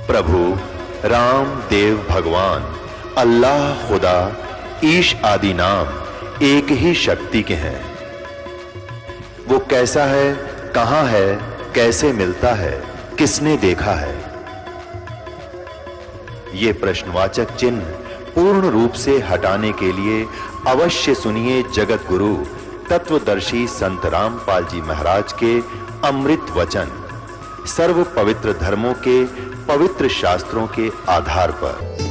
प्रभु राम देव भगवान अल्लाह खुदा ईश आदि नाम एक ही शक्ति के हैं। वो कैसा है, कहां है, कैसे मिलता है, किसने देखा है? ये प्रश्नवाचक चिन्ह पूर्ण रूप से हटाने के लिए अवश्य सुनिए जगत गुरु तत्वदर्शी संत रामपाल जी महाराज के अमृत वचन, सर्व पवित्र धर्मों के पवित्र शास्त्रों के आधार पर।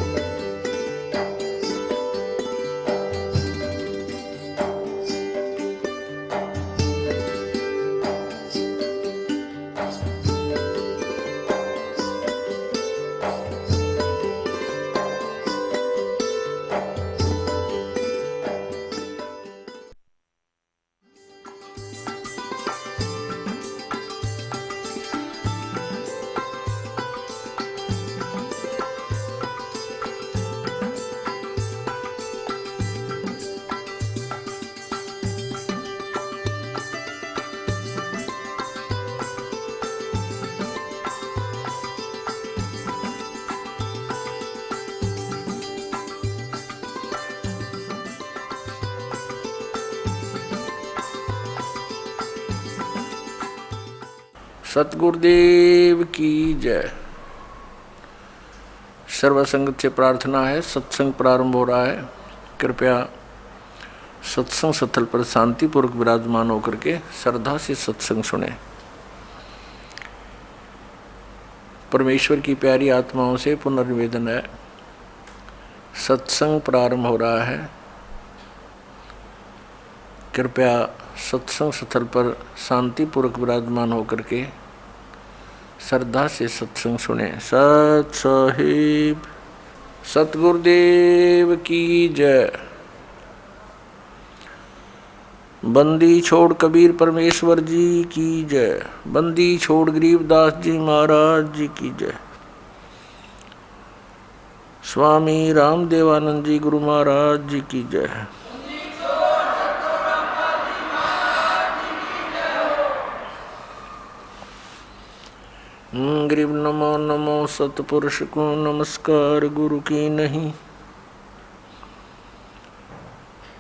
सतगुरुदेव की जय। सर्वसंगत से प्रार्थना है, सत्संग प्रारंभ हो रहा है। कृपया सत्संग स्थल पर शांतिपूर्वक विराजमान होकर के श्रद्धा से सत्संग सुने। परमेश्वर की प्यारी आत्माओं से पुनर्निवेदन है, सत्संग प्रारंभ हो रहा है। कृपया सत्संग स्थल पर शांतिपूर्वक विराजमान होकर के श्रद्धा से सत्संग सुने। सत साहिब सतगुरुदेव की जय। बंदी छोड़ कबीर परमेश्वर जी की जय। बंदी छोड़ गरीबदास जी महाराज जी की जय। स्वामी रामदेवानंद जी गुरु महाराज जी की जय। गरीब नमो नमो सतपुरुष को नमस्कार गुरु की नहीं।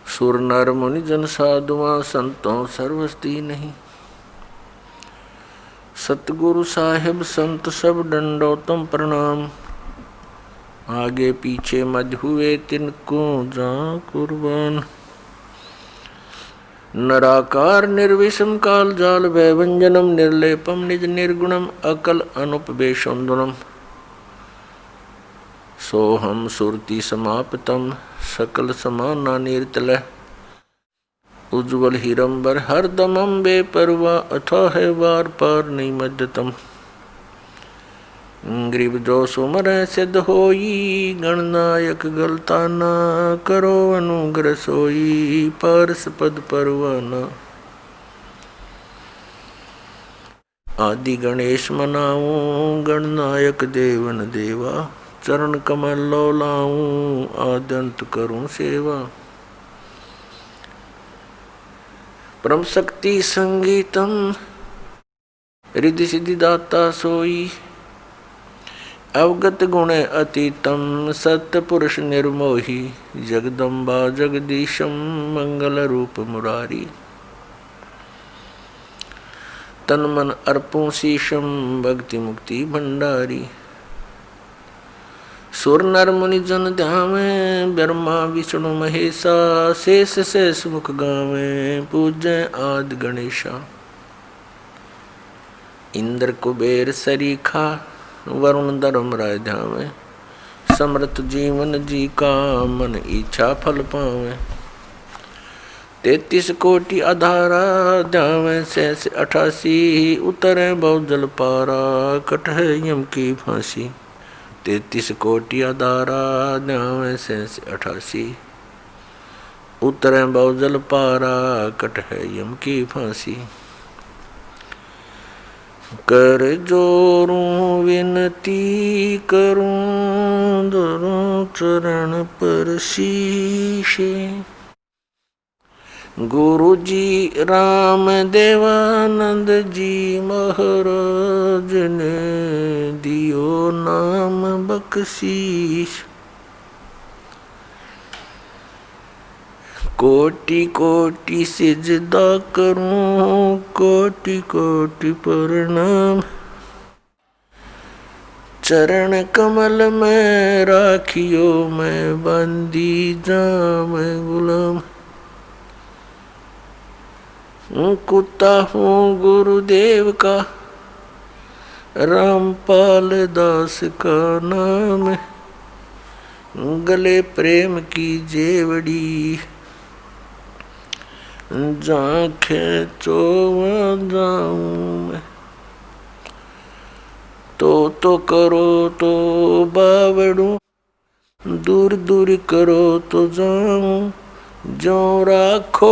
सुर नर मुनि जन साधुआ संतों सर्वस्ती नहीं। सतगुरु साहिब संत सब दंडोतम प्रणाम। आगे पीछे मध्य हुए तिनको जा कुर्बान। नराकार निर्विषम काल जाल वैवंजनम निर्लेपम निज निर्गुणम अकल अनुपवेशोन्दुनम। सोहम सुरति समाप्तम सकल समाना नीरतल। उज्ज्वल हिरंबर हरदमम बेपरवा अथाह वार पार निमज्जतम। गरीब जो सुमर सिद्ध होई गणनायक गलता ना करो अनुग्रह सोई पारस पद परवाना। आदि गणेश मनाऊं गणनायक देवन देवा। चरण कमल लो लाऊं आद्यंत करूं सेवा। परम शक्ति संगीतम रिद्धि सिद्धि दाता सोई। अवगत गुण अतीतम सत्पुरुष निर्मोही। जगदम्बा जगदीशम मंगल रूप मुरारी। तन मन अर्पों शीशम भक्ति मुक्ति भंडारी। सुर नर मुनि जन ध्यावे ब्रह्मा विष्णु महेशा। शेष शेष मुख गावे पूजय आदि गणेशा। इंद्र कुबेर सरीखा वरुण धर्म राय ध्यावे। समृत जीवन जी का मन इच्छा फल पावे। 33 कोटि आधारा ध्यावे शेष 88। उतरे बहुजल पारा कटह यम की फांसी। 33 कोटि आधारा ध्यावे शेष 88। उतरे बहुजल पारा कटह यम की फांसी। कर जोरूं विनती करूं धरूं चरण पर शीशे। गुरु जी राम देवानंद जी महाराज ने दियो नाम बख्शीश। कोटि कोटि सिजदा करूं, कोटि कोटि प्रणाम। चरण कमल में राखियो, मैं बंदी जाम गुलाम। कुत्ता हूँ गुरुदेव का, रामपाल दास का नाम। गले प्रेम की जेवड़ी, जांखे चोवा जाऊं मैं। तो करो तो बावड़ू, दूर दूर करो तो जाऊं। जो राखो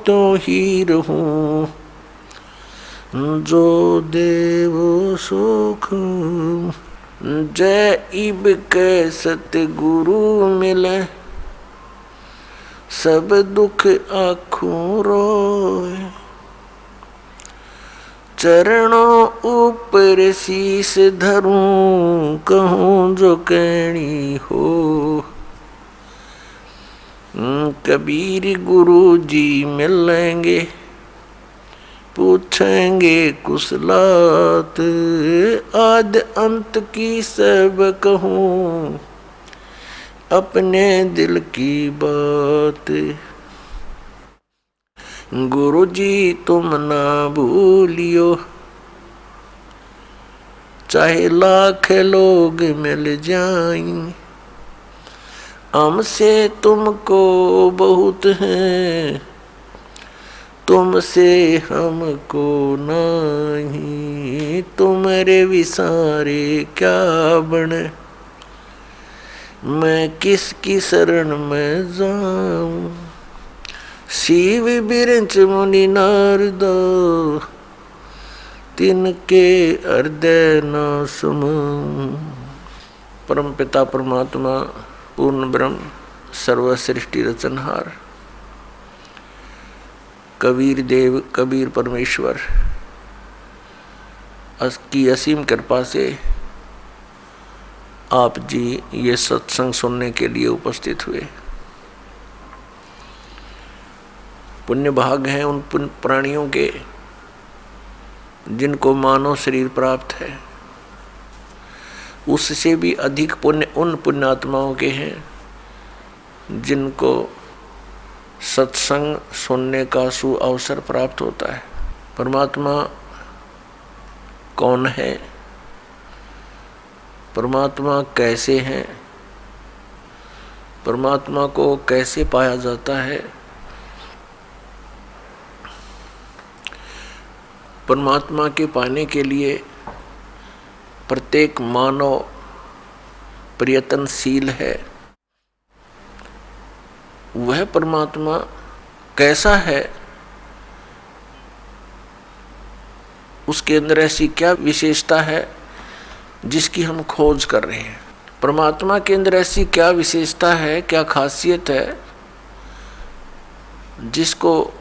तो ही रहूं, जो देवो सुख। जय इब के सतगुरु मिले, सब दुख आँखों रोए। चरणों ऊपर शीस धरूं, कहूँ जो कहनी हो। कबीर गुरु जी मिलेंगे, पूछेंगे कुशलात। आद अंत की सब कहूँ, अपने दिल की बात। गुरु जी तुम ना भूलियो, चाहे लाख लोग मिल जाएं। हमसे तुमको बहुत है, तुमसे हमको नहीं। तुम्हारे विसारे क्या बने, मैं किसकी शरण में जाऊं। शिव बिरंच मुनि नारद, तिनके हृदय न समाऊं। परम पिता परमात्मा पूर्ण ब्रह्म सर्व सृष्टि रचनहार कबीर देव कबीर परमेश्वर की असीम कृपा से आप जी ये सत्संग सुनने के लिए उपस्थित हुए। पुण्य भाग हैं उन प्राणियों के जिनको मानव शरीर प्राप्त है। उससे भी अधिक पुण्य उन पुण्यात्माओं के हैं जिनको सत्संग सुनने का सुअवसर प्राप्त होता है। परमात्मा कौन है, परमात्मा कैसे हैं, परमात्मा को कैसे पाया जाता है, परमात्मा के पाने के लिए प्रत्येक मानव प्रयत्नशील है। वह परमात्मा कैसा है, उसके अंदर ऐसी क्या विशेषता है जिसकी हम खोज कर रहे हैं। परमात्मा के अंदर ऐसी क्या विशेषता है, क्या खासियत है जिसको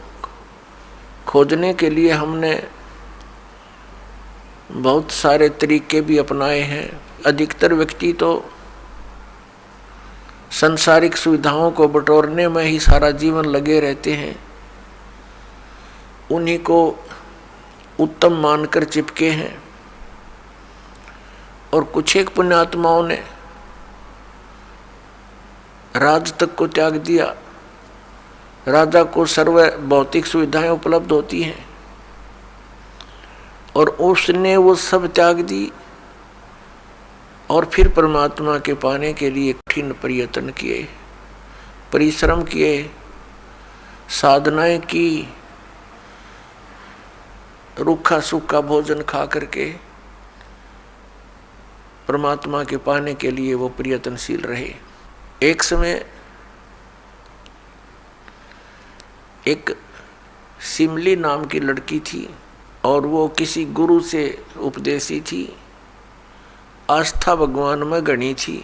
खोजने के लिए हमने बहुत सारे तरीके भी अपनाए हैं। अधिकतर व्यक्ति तो संसारिक सुविधाओं को बटोरने में ही सारा जीवन लगे रहते हैं, उन्हीं को उत्तम मानकर चिपके हैं। और कुछ एक पुण्यात्माओं ने राज तक को त्याग दिया। राजा को सर्व भौतिक सुविधाएं उपलब्ध होती हैं और उसने वो सब त्याग दी और फिर परमात्मा के पाने के लिए कठिन प्रयत्न किए, परिश्रम किए, साधनाएं की, रूखा सूखा भोजन खा करके परमात्मा के पाने के लिए वो प्रयत्नशील रहे। एक समय एक सिमली नाम की लड़की थी और वो किसी गुरु से उपदेशी थी, आस्था भगवान में गणी थी।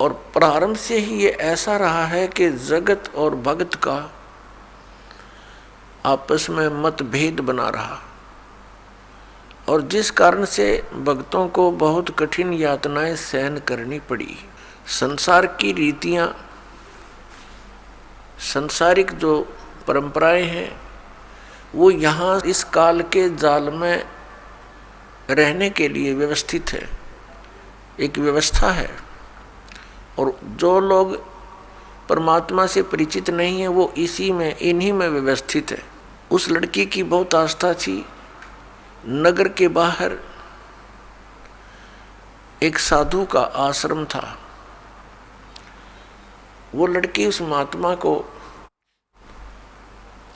और प्रारंभ से ही ये ऐसा रहा है कि जगत और भगत का आपस में मतभेद बना रहा, और जिस कारण से भक्तों को बहुत कठिन यातनाएं सहन करनी पड़ी। संसार की रीतियां, सांसारिक जो परंपराएं हैं, वो यहाँ इस काल के जाल में रहने के लिए व्यवस्थित है, एक व्यवस्था है। और जो लोग परमात्मा से परिचित नहीं है वो इसी में, इन्हीं में व्यवस्थित है। उस लड़की की बहुत आस्था थी। नगर के बाहर एक साधु का आश्रम था। वो लड़की उस महात्मा को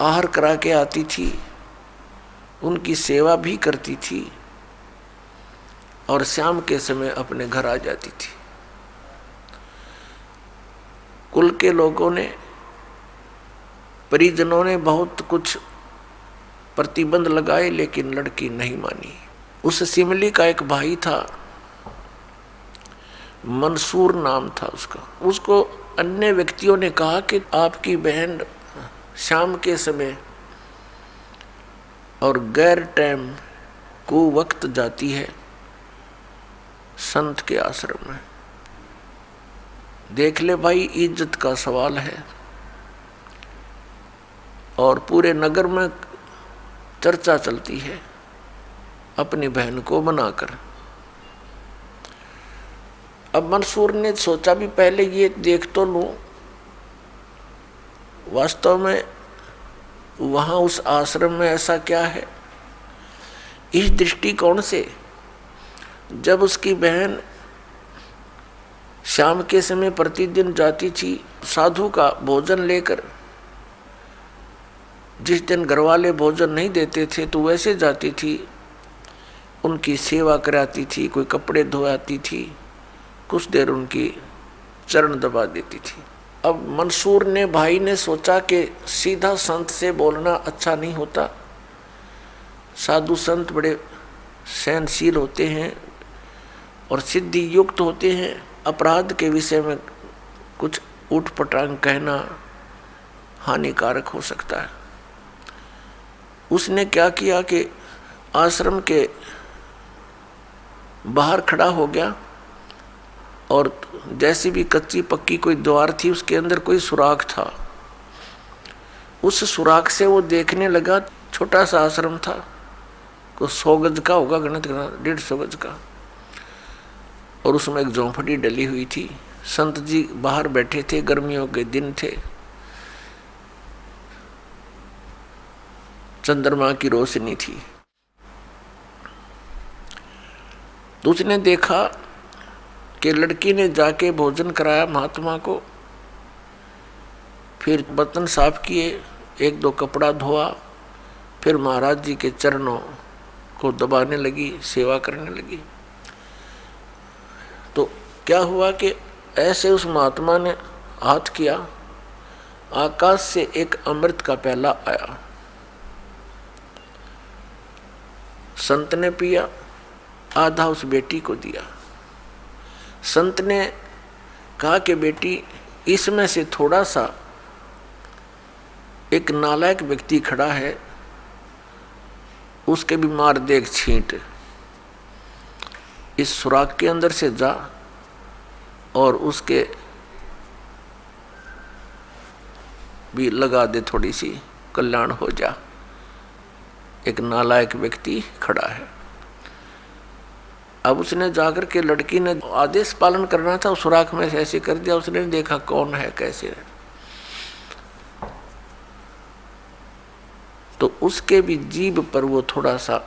आहार करा के आती थी, उनकी सेवा भी करती थी और शाम के समय अपने घर आ जाती थी। कुल के लोगों ने, परिजनों ने बहुत कुछ प्रतिबंध लगाए, लेकिन लड़की नहीं मानी। उस सिमली का एक भाई था, मंसूर नाम था उसका। उसको अन्य व्यक्तियों ने कहा कि आपकी बहन शाम के समय और गैर टाइम को वक्त जाती है संत के आश्रम में। देख ले भाई, इज्जत का सवाल है। और पूरे नगर में चर्चा चलती है अपनी बहन को बनाकर। अब मंसूर ने सोचा भी पहले ये देख तो लूं, वास्तव में वहां उस आश्रम में ऐसा क्या है। इस दृष्टिकोण से जब उसकी बहन शाम के समय प्रतिदिन जाती थी साधु का भोजन लेकर, जिस दिन घरवाले भोजन नहीं देते थे तो वैसे जाती थी, उनकी सेवा कराती थी, कोई कपड़े धोआती थी, कुछ देर उनकी चरण दबा देती थी। अब मंसूर ने, भाई ने सोचा कि सीधा संत से बोलना अच्छा नहीं होता। साधु संत बड़े सहनशील होते हैं और सिद्धि युक्त होते हैं। अपराध के विषय में कुछ उठपटांग कहना हानिकारक हो सकता है। उसने क्या किया कि आश्रम के बाहर खड़ा हो गया और जैसी भी कच्ची पक्की कोई द्वार थी उसके अंदर कोई सुराख था। उस सुराख से वो देखने लगा। छोटा सा आश्रम था, कुछ 100 गज का होगा, गणित करना 150 गज का, और उसमें एक झोंपड़ी डली हुई थी। संत जी बाहर बैठे थे, गर्मियों के दिन थे, चंद्रमा की रोशनी थी। तो उसने देखा कि लड़की ने जाके भोजन कराया महात्मा को, फिर बर्तन साफ किए, 1-2 कपड़ा धोआ, फिर महाराज जी के चरणों को दबाने लगी, सेवा करने लगी। तो क्या हुआ कि ऐसे उस महात्मा ने हाथ किया, आकाश से एक अमृत का प्याला आया। संत ने पिया, आधा उस बेटी को दिया। संत ने कहा कि बेटी, इसमें से थोड़ा सा एक नालायक व्यक्ति खड़ा है, उसके भी मार दे एक छींट। इस सुराख के अंदर से जा और उसके भी लगा दे, थोड़ी सी कल्याण हो जा। एक नालायक व्यक्ति खड़ा है। अब उसने जाकर के, लड़की ने आदेश पालन करना था, उस सुराख में से ऐसे कर दिया। उसने देखा कौन है, कैसे है, तो उसके भी जीभ पर वो थोड़ा सा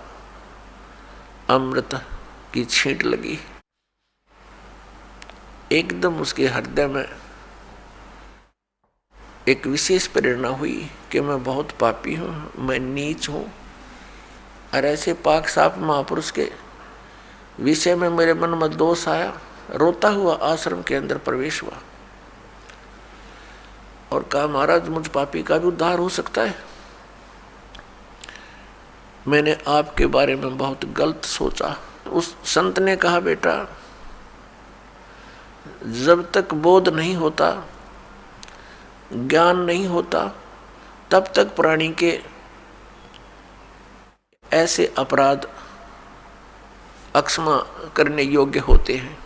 अमृत की छींट लगी। एकदम उसके हृदय में एक विशेष प्रेरणा हुई कि मैं बहुत पापी हूँ, मैं नीच हूँ, और ऐसे पाक साफ महापुरुष के विषय में मेरे मन में दोष आया। रोता हुआ आश्रम के अंदर प्रवेश हुआ और कहा, महाराज मुझ पापी का भी उद्धार हो सकता है। मैंने आपके बारे में बहुत गलत सोचा। उस संत ने कहा, बेटा जब तक बोध नहीं होता, ज्ञान नहीं होता, तब तक प्राणी के ऐसे अपराध अक्षमा करने योग्य होते हैं।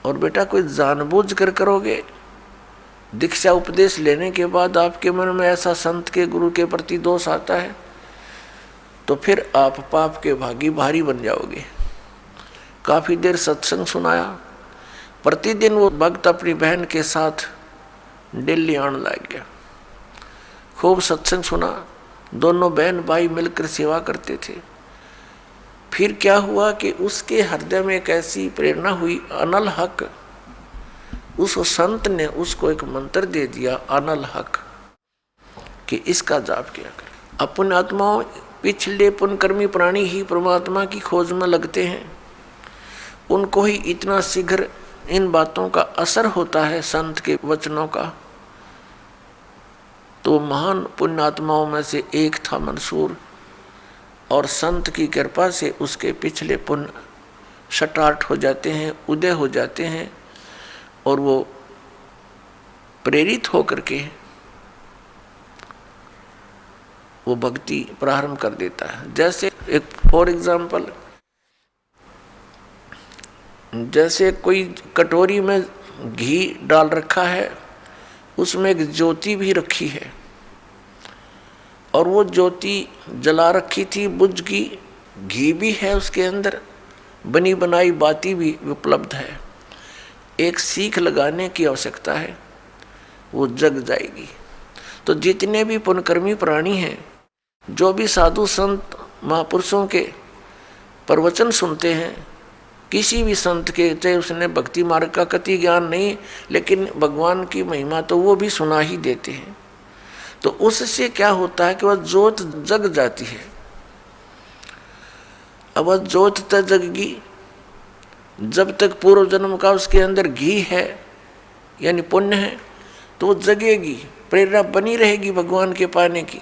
और बेटा कोई जानबूझ कर करोगे, दीक्षा उपदेश लेने के बाद आपके मन में ऐसा संत के गुरु के प्रति दोष आता है, तो फिर आप पाप के भारी बन जाओगे। काफ़ी देर सत्संग सुनाया, प्रतिदिन वो भक्त अपनी बहन के साथ दिल्ली आने लग गया। खूब सत्संग सुना, दोनों बहन भाई मिलकर सेवा करते थे। फिर क्या हुआ कि उसके हृदय में एक ऐसी प्रेरणा हुई, अनल हक, उस संत ने उसको एक मंत्र दे दिया, अनल हक, कि इसका जाप किया कर। अपने आत्माओं, पिछले पुण्यकर्मी प्राणी ही परमात्मा की खोज में लगते हैं, उनको ही इतना शीघ्र इन बातों का असर होता है, संत के वचनों का। तो महान पुण्यात्माओं में से एक था मंसूर, और संत की कृपा से उसके पिछले पुण्य स्टार्ट हो जाते हैं, उदय हो जाते हैं, और वो प्रेरित होकर के वो भक्ति प्रारंभ कर देता है। जैसे एक फॉर एग्जाम्पल, जैसे कोई कटोरी में घी डाल रखा है, उसमें एक ज्योति भी रखी है, और वो ज्योति जला रखी थी, बुझ गई, घी भी है उसके अंदर, बनी बनाई बाती भी उपलब्ध है, एक सीख लगाने की आवश्यकता है, वो जग जाएगी। तो जितने भी पुण्यकर्मी प्राणी हैं, जो भी साधु संत महापुरुषों के प्रवचन सुनते हैं, किसी भी संत के, चाहे उसने भक्ति मार्ग का कति ज्ञान नहीं, लेकिन भगवान की महिमा तो वो भी सुना ही देते हैं, तो उससे क्या होता है कि वह ज्योत जग जाती है। अब वह ज्योत तक जगगी, जब तक पूर्व जन्म का उसके अंदर घी है यानी पुण्य है, तो वो जगेगी, प्रेरणा बनी रहेगी भगवान के पाने की।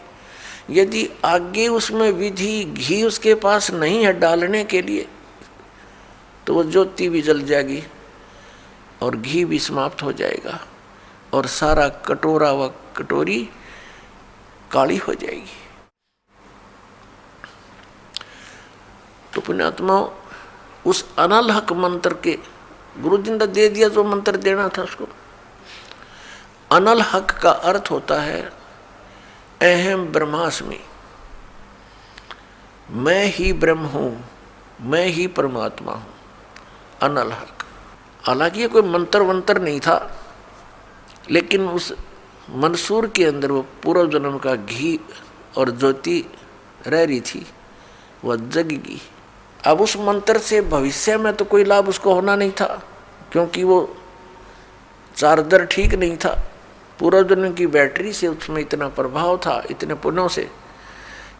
यदि आगे उसमें विधि घी उसके पास नहीं है डालने के लिए, तो वो ज्योति भी जल जाएगी और घी भी समाप्त हो जाएगा, और सारा कटोरा व कटोरी काली हो जाएगी। तो पुण्यात्माओं, उस अनल हक मंत्र के गुरु जी ने दे दिया, जो मंत्र देना था उसको। अनल हक का अर्थ होता है अहम ब्रह्मास्मि, मैं ही ब्रह्म हूं, मैं ही परमात्मा हूं, अनल हक। हालांकि ये कोई मंत्र वंत्र नहीं था, लेकिन उस मंसूर के अंदर वो पूर्व जन्म का घी और ज्योति रह रही थी, वह जगेगी। अब उस मंत्र से भविष्य में तो कोई लाभ उसको होना नहीं था, क्योंकि वो चार्जर ठीक नहीं था। पूर्व जन्म की बैटरी से उसमें इतना प्रभाव था, इतने पुण्यों से,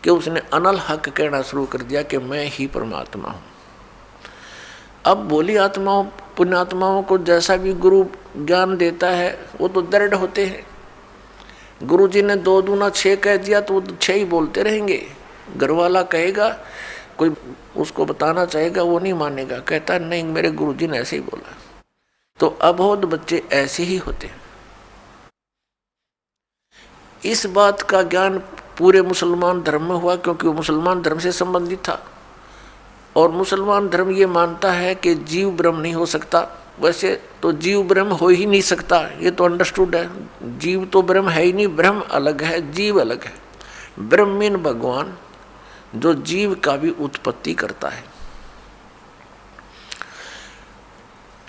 कि उसने अनल हक कहना शुरू कर दिया कि मैं ही परमात्मा हूँ। अब भोली आत्माओं, पुण्यात्माओं को जैसा भी गुरु ज्ञान देता है, वो तो दृढ़ होते हैं। गुरु जी ने 2 दूना 6 कह दिया तो वो 6 ही बोलते रहेंगे। घर वाला कहेगा, कोई उसको बताना चाहेगा, वो नहीं मानेगा, कहता नहीं मेरे गुरु जी ने ऐसे ही बोला। तो अबोध बच्चे ऐसे ही होते हैं। इस बात का ज्ञान पूरे मुसलमान धर्म में हुआ, क्योंकि वो मुसलमान धर्म से संबंधित था, और मुसलमान धर्म ये मानता है कि जीव ब्रह्म नहीं हो सकता। वैसे तो जीव ब्रह्म हो ही नहीं सकता, ये तो अंडरस्टूड है। जीव तो ब्रह्म है ही नहीं, ब्रह्म अलग है, जीव अलग है। ब्रह्म मीन भगवान, जो जीव का भी उत्पत्ति करता है।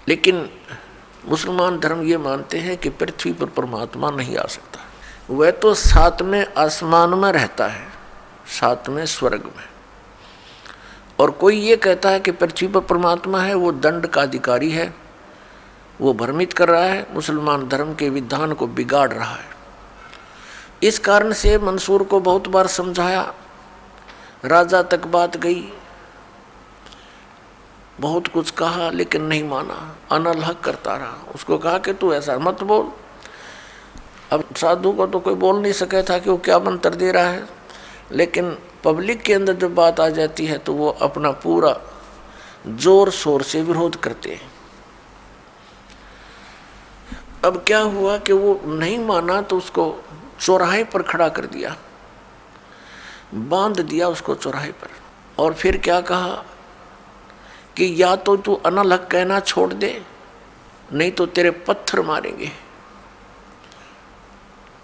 लेकिन मुसलमान धर्म ये मानते हैं कि पृथ्वी पर परमात्मा नहीं आ सकता। वह तो 7वें आसमान में रहता है, 7वें स्वर्ग में। और कोई ये कहता है कि पृथ्वी पर परमात्मा है, वो दंड का अधिकारी है, वो भ्रमित कर रहा है, मुसलमान धर्म के विधान को बिगाड़ रहा है। इस कारण से मंसूर को बहुत बार समझाया, राजा तक बात गई, बहुत कुछ कहा, लेकिन नहीं माना, अनल हक करता रहा। उसको कहा कि तू ऐसा मत बोल। अब साधु को तो कोई बोल नहीं सका था कि वो क्या मंत्र दे रहा है, लेकिन पब्लिक के अंदर जब बात आ जाती है तो वो अपना पूरा जोर शोर से विरोध करते हैं। अब क्या हुआ कि वो नहीं माना तो उसको चौराहे पर खड़ा कर दिया, बांध दिया उसको चौराहे पर। और फिर क्या कहा कि या तो तू अनलहक कहना छोड़ दे, नहीं तो तेरे पत्थर मारेंगे।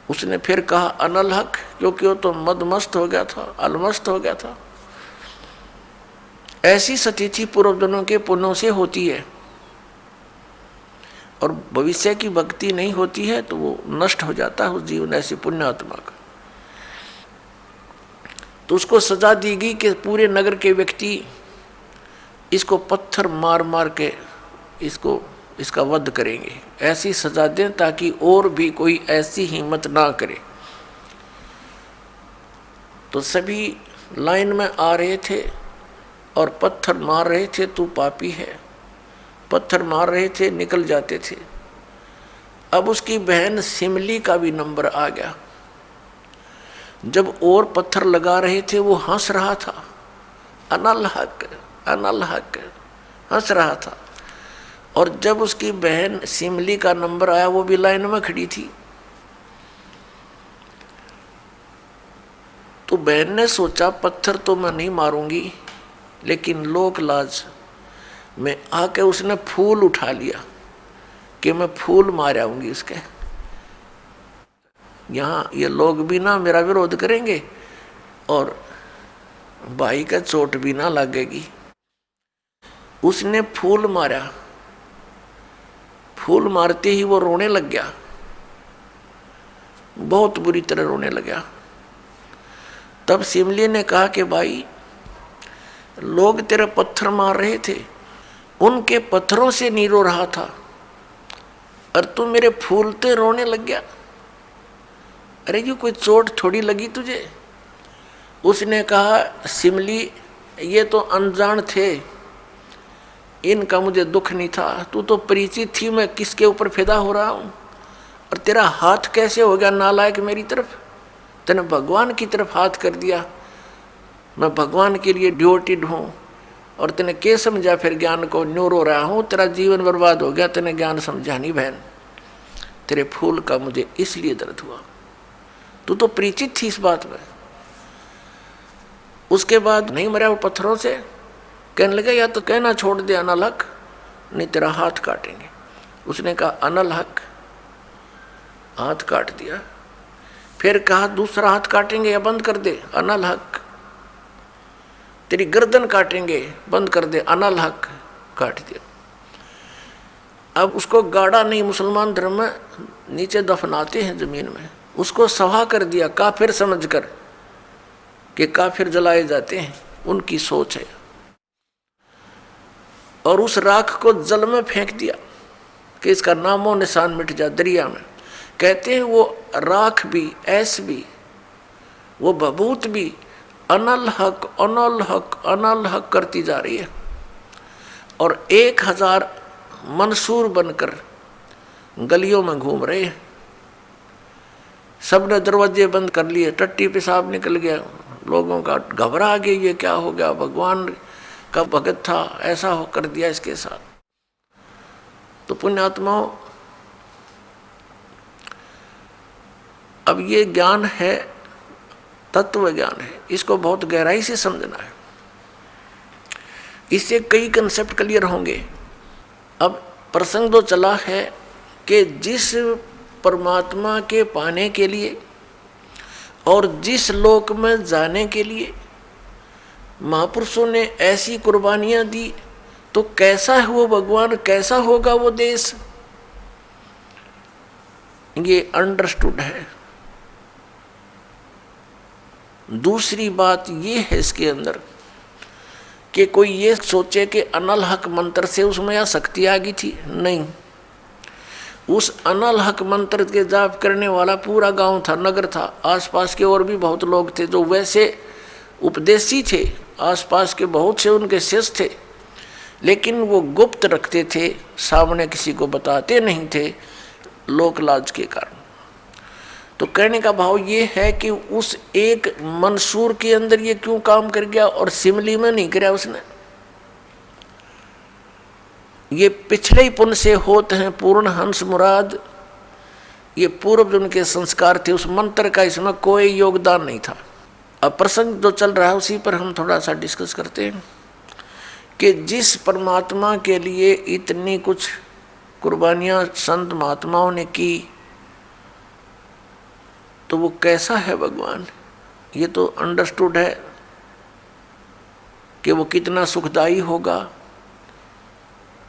उसने फिर कहा अनलहक, क्योंकि वो तो मदमस्त हो गया था, अलमस्त हो गया था। ऐसी सतीथि पूर्व जन्मों के पुण्यों से होती है, और भविष्य की भक्ति नहीं होती है तो वो नष्ट हो जाता है उस जीवन ऐसे पुण्यात्मा का। तो उसको सजा दी गई कि पूरे नगर के व्यक्ति इसको पत्थर मार मार के इसका वध करेंगे। ऐसी सजा दें ताकि और भी कोई ऐसी हिम्मत ना करे। तो सभी लाइन में आ रहे थे और पत्थर मार रहे थे, तू पापी है, पत्थर मार रहे थे, निकल जाते थे। अब उसकी बहन सिमली का भी नंबर आ गया। जब और पत्थर लगा रहे थे वो हंस रहा था, अनलहक अनलहक हंस रहा था। और जब उसकी बहन सिमली का नंबर आया वो भी लाइन में खड़ी थी। तो बहन ने सोचा पत्थर तो मैं नहीं मारूंगी, लेकिन लोक लाज में आके उसने फूल उठा लिया कि मैं फूल मार आऊंगी उसके। यहाँ ये लोग भी ना मेरा विरोध करेंगे और भाई का चोट भी ना लगेगी। उसने फूल मारा, फूल मारते ही वो रोने लग गया, बहुत बुरी तरह रोने लगा। तब सिमली ने कहा कि भाई लोग तेरे पत्थर मार रहे थे, उनके पत्थरों से नहीं रो रहा था, और तू मेरे फूलते रोने लग गया। अरे ये कोई चोट थोड़ी लगी तुझे? उसने कहा सिमली ये तो अनजान थे, इनका मुझे दुख नहीं था, तू तो परिचित थी मैं किसके ऊपर फिदा हो रहा हूँ। और तेरा हाथ कैसे हो गया नालायक मेरी तरफ? तूने भगवान की तरफ हाथ कर दिया। मैं भगवान के लिए ड्यूटीड हूँ और तूने क्या समझा फिर ज्ञान को? न्यू रो रहा हूँ, तेरा जीवन बर्बाद हो गया, तूने ज्ञान समझा नहीं बहन। तेरे फूल का मुझे इसलिए दर्द हुआ, तू तो परिचित थी इस बात में। उसके बाद नहीं मरा वो पत्थरों से, कहने लगा या तो कहना छोड़ दे अनलहक, नहीं तेरा हाथ काटेंगे। उसने कहा अनलहक, हाथ काट दिया। फिर कहा दूसरा हाथ काटेंगे या बंद कर दे, अनलहक। तेरी गर्दन काटेंगे, बंद कर दे, अनलहक, काट दिया। अब उसको गाड़ा नहीं, मुसलमान धर्म में नीचे दफनाते हैं जमीन में, उसको सवा कर दिया काफिर समझकर कि काफिर जलाए जाते हैं, उनकी सोच है। और उस राख को जल में फेंक दिया कि इसका नामो निशान मिट जा, दरिया में। कहते हैं वो राख भी, ऐस भी, वो भभूत भी अनलहक अनलहक अनलहक करती जा रही है। और 1000 मंसूर बनकर गलियों में घूम रहे हैं। सबने दरवाजे बंद कर लिए, टट्टी पेशाब निकल गया, लोगों का घबरा गया, ये क्या हो गया? भगवान का भगत था, ऐसा हो कर दिया इसके साथ। तो पुण्यात्माओं, अब ये ज्ञान है, तत्व ज्ञान है, इसको बहुत गहराई से समझना है। इससे कई कंसेप्ट क्लियर होंगे। अब प्रसंग तो चला है कि जिस परमात्मा के पाने के लिए और जिस लोक में जाने के लिए महापुरुषों ने ऐसी कुर्बानियां दी, तो कैसा है वो भगवान, कैसा होगा वो देश, ये अंडरस्टूड है। दूसरी बात ये है इसके अंदर कि कोई ये सोचे कि अनलहक मंत्र से उसमें या शक्ति आ गई थी, नहीं। उस अनलहक मंत्र के जाप करने वाला पूरा गांव था, नगर था, आसपास के और भी बहुत लोग थे जो वैसे उपदेशी थे, आसपास के बहुत से उनके शिष्य थे, लेकिन वो गुप्त रखते थे, सामने किसी को बताते नहीं थे, लोकलाज के कारण। तो कहने का भाव ये है कि उस एक मंसूर के अंदर ये क्यों काम कर गया और सिमली में नहीं कराया उसने? ये पिछले ही पुण्य से होते हैं पूर्ण हंस मुराद, ये पूर्व जन्म के संस्कार थे, उस मंत्र का इसमें कोई योगदान नहीं था। अब प्रसंग जो चल रहा है उसी पर हम थोड़ा सा डिस्कस करते हैं कि जिस परमात्मा के लिए इतनी कुछ कुर्बानियां संत महात्माओं ने की, तो वो कैसा है भगवान, ये तो अंडरस्टूड है कि वो कितना सुखदायी होगा,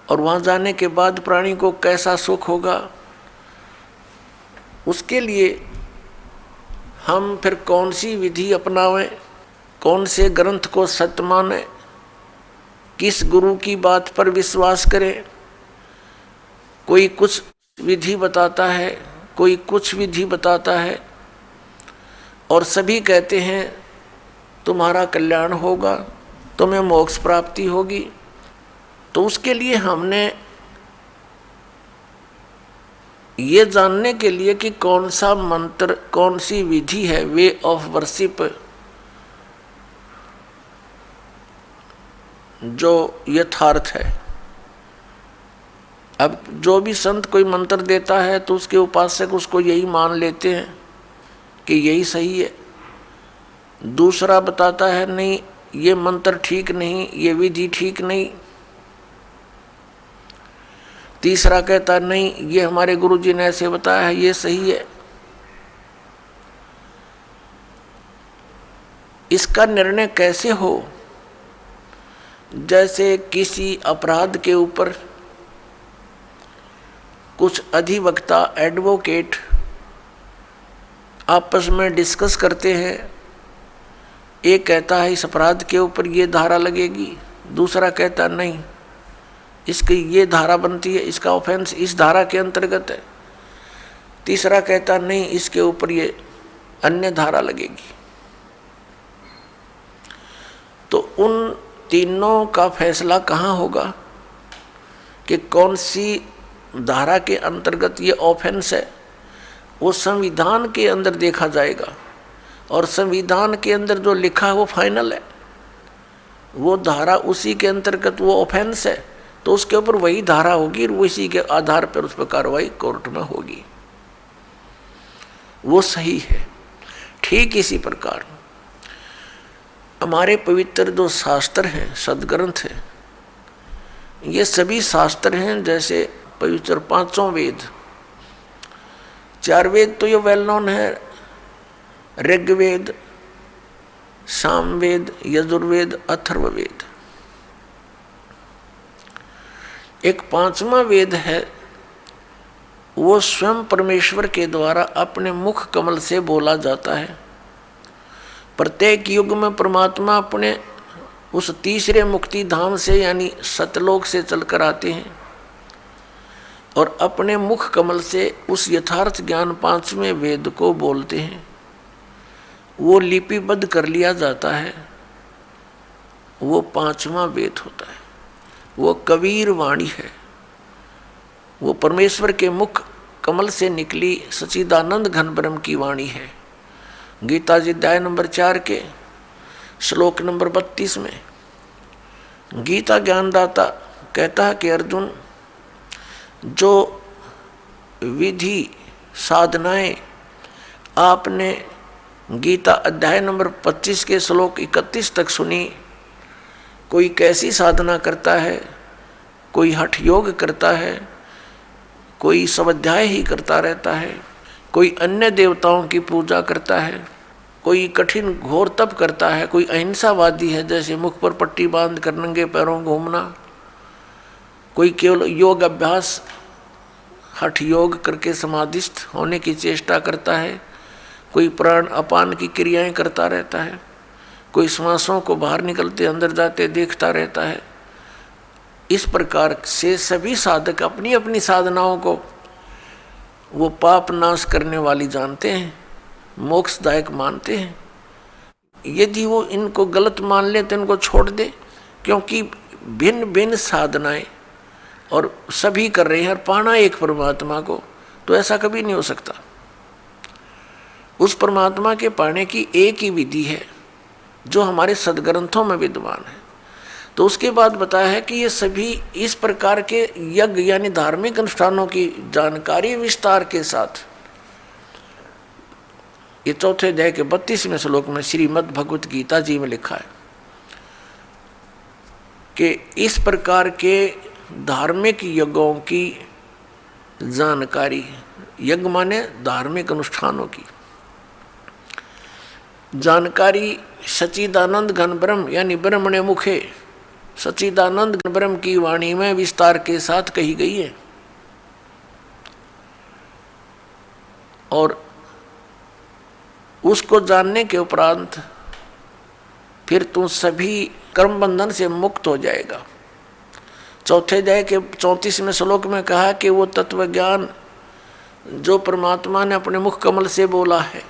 और वहाँ जाने के बाद प्राणी को कैसा सुख होगा। उसके लिए हम फिर कौन सी विधि अपनावें, कौन से ग्रंथ को सत्य मानें, किस गुरु की बात पर विश्वास करें। कोई कुछ विधि बताता है, कोई कुछ विधि बताता है, और सभी कहते हैं तुम्हारा कल्याण होगा, तुम्हें मोक्ष प्राप्ति होगी। तो उसके लिए हमने ये जानने के लिए कि कौन सा मंत्र, कौन सी विधि है वे ऑफ वर्शिप जो यथार्थ है। अब जो भी संत कोई मंत्र देता है तो उसके उपासक उसको यही मान लेते हैं कि यही सही है। दूसरा बताता है नहीं ये मंत्र ठीक नहीं, ये विधि ठीक नहीं। तीसरा कहता नहीं ये हमारे गुरुजी ने ऐसे बताया है, ये सही है। इसका निर्णय कैसे हो? जैसे किसी अपराध के ऊपर कुछ अधिवक्ता एडवोकेट आपस में डिस्कस करते हैं। एक कहता है इस अपराध के ऊपर ये धारा लगेगी, दूसरा कहता नहीं इसकी ये धारा बनती है, इसका ऑफेंस इस धारा के अंतर्गत है, तीसरा कहता नहीं इसके ऊपर ये अन्य धारा लगेगी। तो उन तीनों का फैसला कहाँ होगा कि कौन सी धारा के अंतर्गत ये ऑफेंस है? वो संविधान के अंदर देखा जाएगा, और संविधान के अंदर जो लिखा है वो फाइनल है। वो धारा उसी के अंतर्गत वो ऑफेंस है, तो उसके ऊपर वही धारा होगी, उसी के आधार पर उस पर कार्रवाई कोर्ट में होगी। वो सही है। ठीक इसी प्रकार हमारे पवित्र जो शास्त्र हैं, सदग्रंथ हैं, ये सभी शास्त्र हैं जैसे पवित्र पांचों वेद। चार वेद तो ये वेल नोन है, ऋग्वेद, सामवेद, यजुर्वेद, अथर्ववेद। एक पांचवा वेद है, वो स्वयं परमेश्वर के द्वारा अपने मुख कमल से बोला जाता है। प्रत्येक युग में परमात्मा अपने उस तीसरे मुक्ति धाम से यानी सतलोक से चलकर आते हैं और अपने मुख कमल से उस यथार्थ ज्ञान पांचवें वेद को बोलते हैं। वो लिपिबद्ध कर लिया जाता है, वो पांचवा वेद होता है। वो कबीर वाणी है, वो परमेश्वर के मुख कमल से निकली सच्चिदानंद घन ब्रह्म की वाणी है। गीता जी अध्याय नंबर 4 के श्लोक नंबर 32 में गीता ज्ञानदाता कहता है कि अर्जुन, जो विधि साधनाएं आपने गीता अध्याय नंबर 25 के श्लोक 31 तक सुनी, कोई कैसी साधना करता है, कोई हठ योग करता है, कोई स्वाध्याय ही करता रहता है, कोई अन्य देवताओं की पूजा करता है, कोई कठिन घोर तप करता है, कोई अहिंसावादी है जैसे मुख पर पट्टी बांध कर नंगे पैरों घूमना, कोई केवल योग अभ्यास हठ योग करके समाधिस्थ होने की चेष्टा करता है, कोई प्राण अपान की क्रियाएं करता रहता है, कोई श्वासों को बाहर निकलते अंदर जाते देखता रहता है। इस प्रकार से सभी साधक अपनी अपनी साधनाओं को वो पाप नाश करने वाली जानते हैं, मोक्षदायक मानते हैं। यदि वो इनको गलत मान ले तो इनको छोड़ दे, क्योंकि भिन्न भिन्न साधनाएं और सभी कर रहे हैं और पाना एक परमात्मा को, तो ऐसा कभी नहीं हो सकता। उस परमात्मा के पाने की एक ही विधि है जो हमारे सदग्रंथों में विद्यमान है। तो उसके बाद बताया है कि ये सभी इस प्रकार के यज्ञ यानी धार्मिक अनुष्ठानों की जानकारी विस्तार के साथ ये चौथे अध्याय के 32वें श्लोक में श्रीमद् भगवत गीता जी में लिखा है कि इस प्रकार के धार्मिक यज्ञों की जानकारी, यज्ञ माने धार्मिक अनुष्ठानों की जानकारी सच्चिदानंद घन ब्रह्म यानी ब्रह्मणे मुखे सच्चिदानंद घन ब्रह्म की वाणी में विस्तार के साथ कही गई है। और उसको जानने के उपरांत फिर तू सभी कर्म बंधन से मुक्त हो जाएगा। चौथे अध्याय के 34वें श्लोक में कहा कि वो तत्व ज्ञान जो परमात्मा ने अपने मुख कमल से बोला है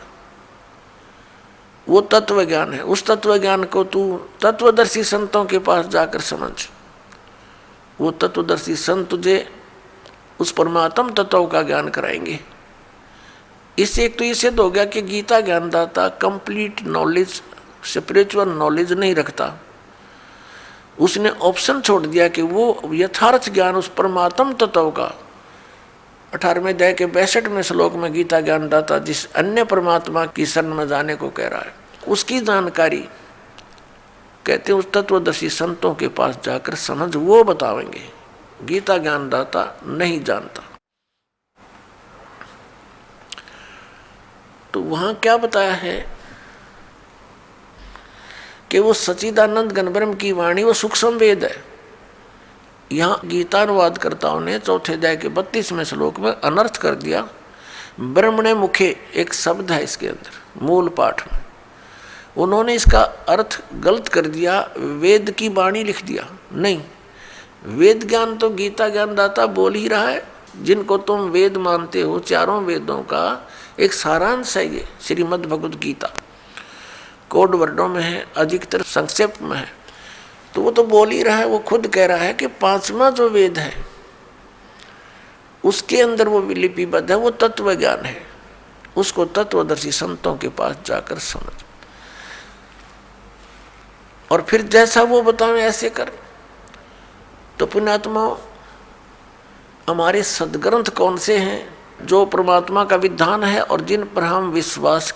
वो तत्व ज्ञान है। उस तत्व ज्ञान को तू तत्वदर्शी संतों के पास जाकर समझ। वो तत्वदर्शी संत तुझे उस परमात्म तत्व का ज्ञान कराएंगे। इससे एक तो ये सिद्ध हो गया कि गीता ज्ञानदाता कंप्लीट नॉलेज, स्पिरिचुअल नॉलेज नहीं रखता। उसने ऑप्शन छोड़ दिया कि वो यथार्थ ज्ञान उस परमात्म तत्व का 18वें अध्याय के 62वें श्लोक में गीता ज्ञानदाता जिस अन्य परमात्मा की शरण में जाने को कह रहा है उसकी जानकारी कहते हैं उस तत्वदर्शी संतों के पास जाकर समझ, वो बतावेंगे। गीता ज्ञानदाता नहीं जानता। तो वहां क्या बताया है कि वो सच्चिदानंद घन ब्रह्म की वाणी वो सूक्ष्म वेद है। यहाँ गीतानुवादकर्ताओं ने चौथे अध्याय के 32वें श्लोक में अनर्थ कर दिया। ब्रह्मणे मुखे एक शब्द है इसके अंदर मूल पाठ में, उन्होंने इसका अर्थ गलत कर दिया, वेद की वाणी लिख दिया। नहीं, वेद ज्ञान तो गीता ज्ञानदाता बोल ही रहा है। जिनको तुम वेद मानते हो, चारों वेदों का एक सारांश है ये श्रीमद् भगवद गीता। कोड वर्डों में है, अधिकतर संक्षेप में है। तो वो तो बोल ही रहा है, वो खुद कह रहा है कि 5वां जो वेद है उसके अंदर वो लिपिबद्ध है, वो तत्व ज्ञान है। उसको तत्वदर्शी संतों के पास जाकर समझ और फिर जैसा वो बताएं ऐसे कर। तो पुण्यात्मा, हमारे सदग्रंथ कौन से हैं जो परमात्मा का विधान है और जिन पर हम विश्वास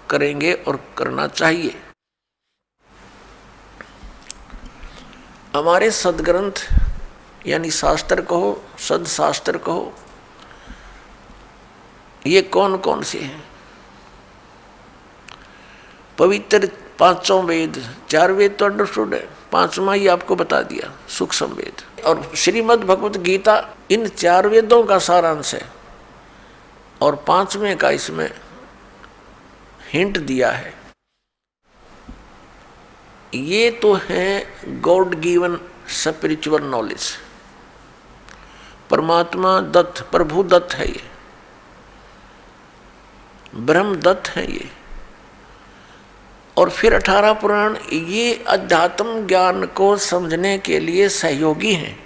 करेंगे और करना चाहिए? हमारे सदग्रंथ यानी शास्त्र कहो, सदशास्त्र कहो, ये कौन कौन से हैं? पवित्र 5 वेद, 4 वेद तो अंडरस्टूड है, 5वां ही आपको बता दिया सूक्ष्म वेद। और श्रीमद् भगवत गीता इन 4 वेदों का सारांश है और 5वें का इसमें हिंट दिया है। ये तो है गॉड गिवन स्पिरिचुअल नॉलेज, परमात्मा दत्त, प्रभु दत्त है ये, ब्रह्म दत्त है ये। और फिर 18 पुराण ये अध्यात्म ज्ञान को समझने के लिए सहयोगी हैं।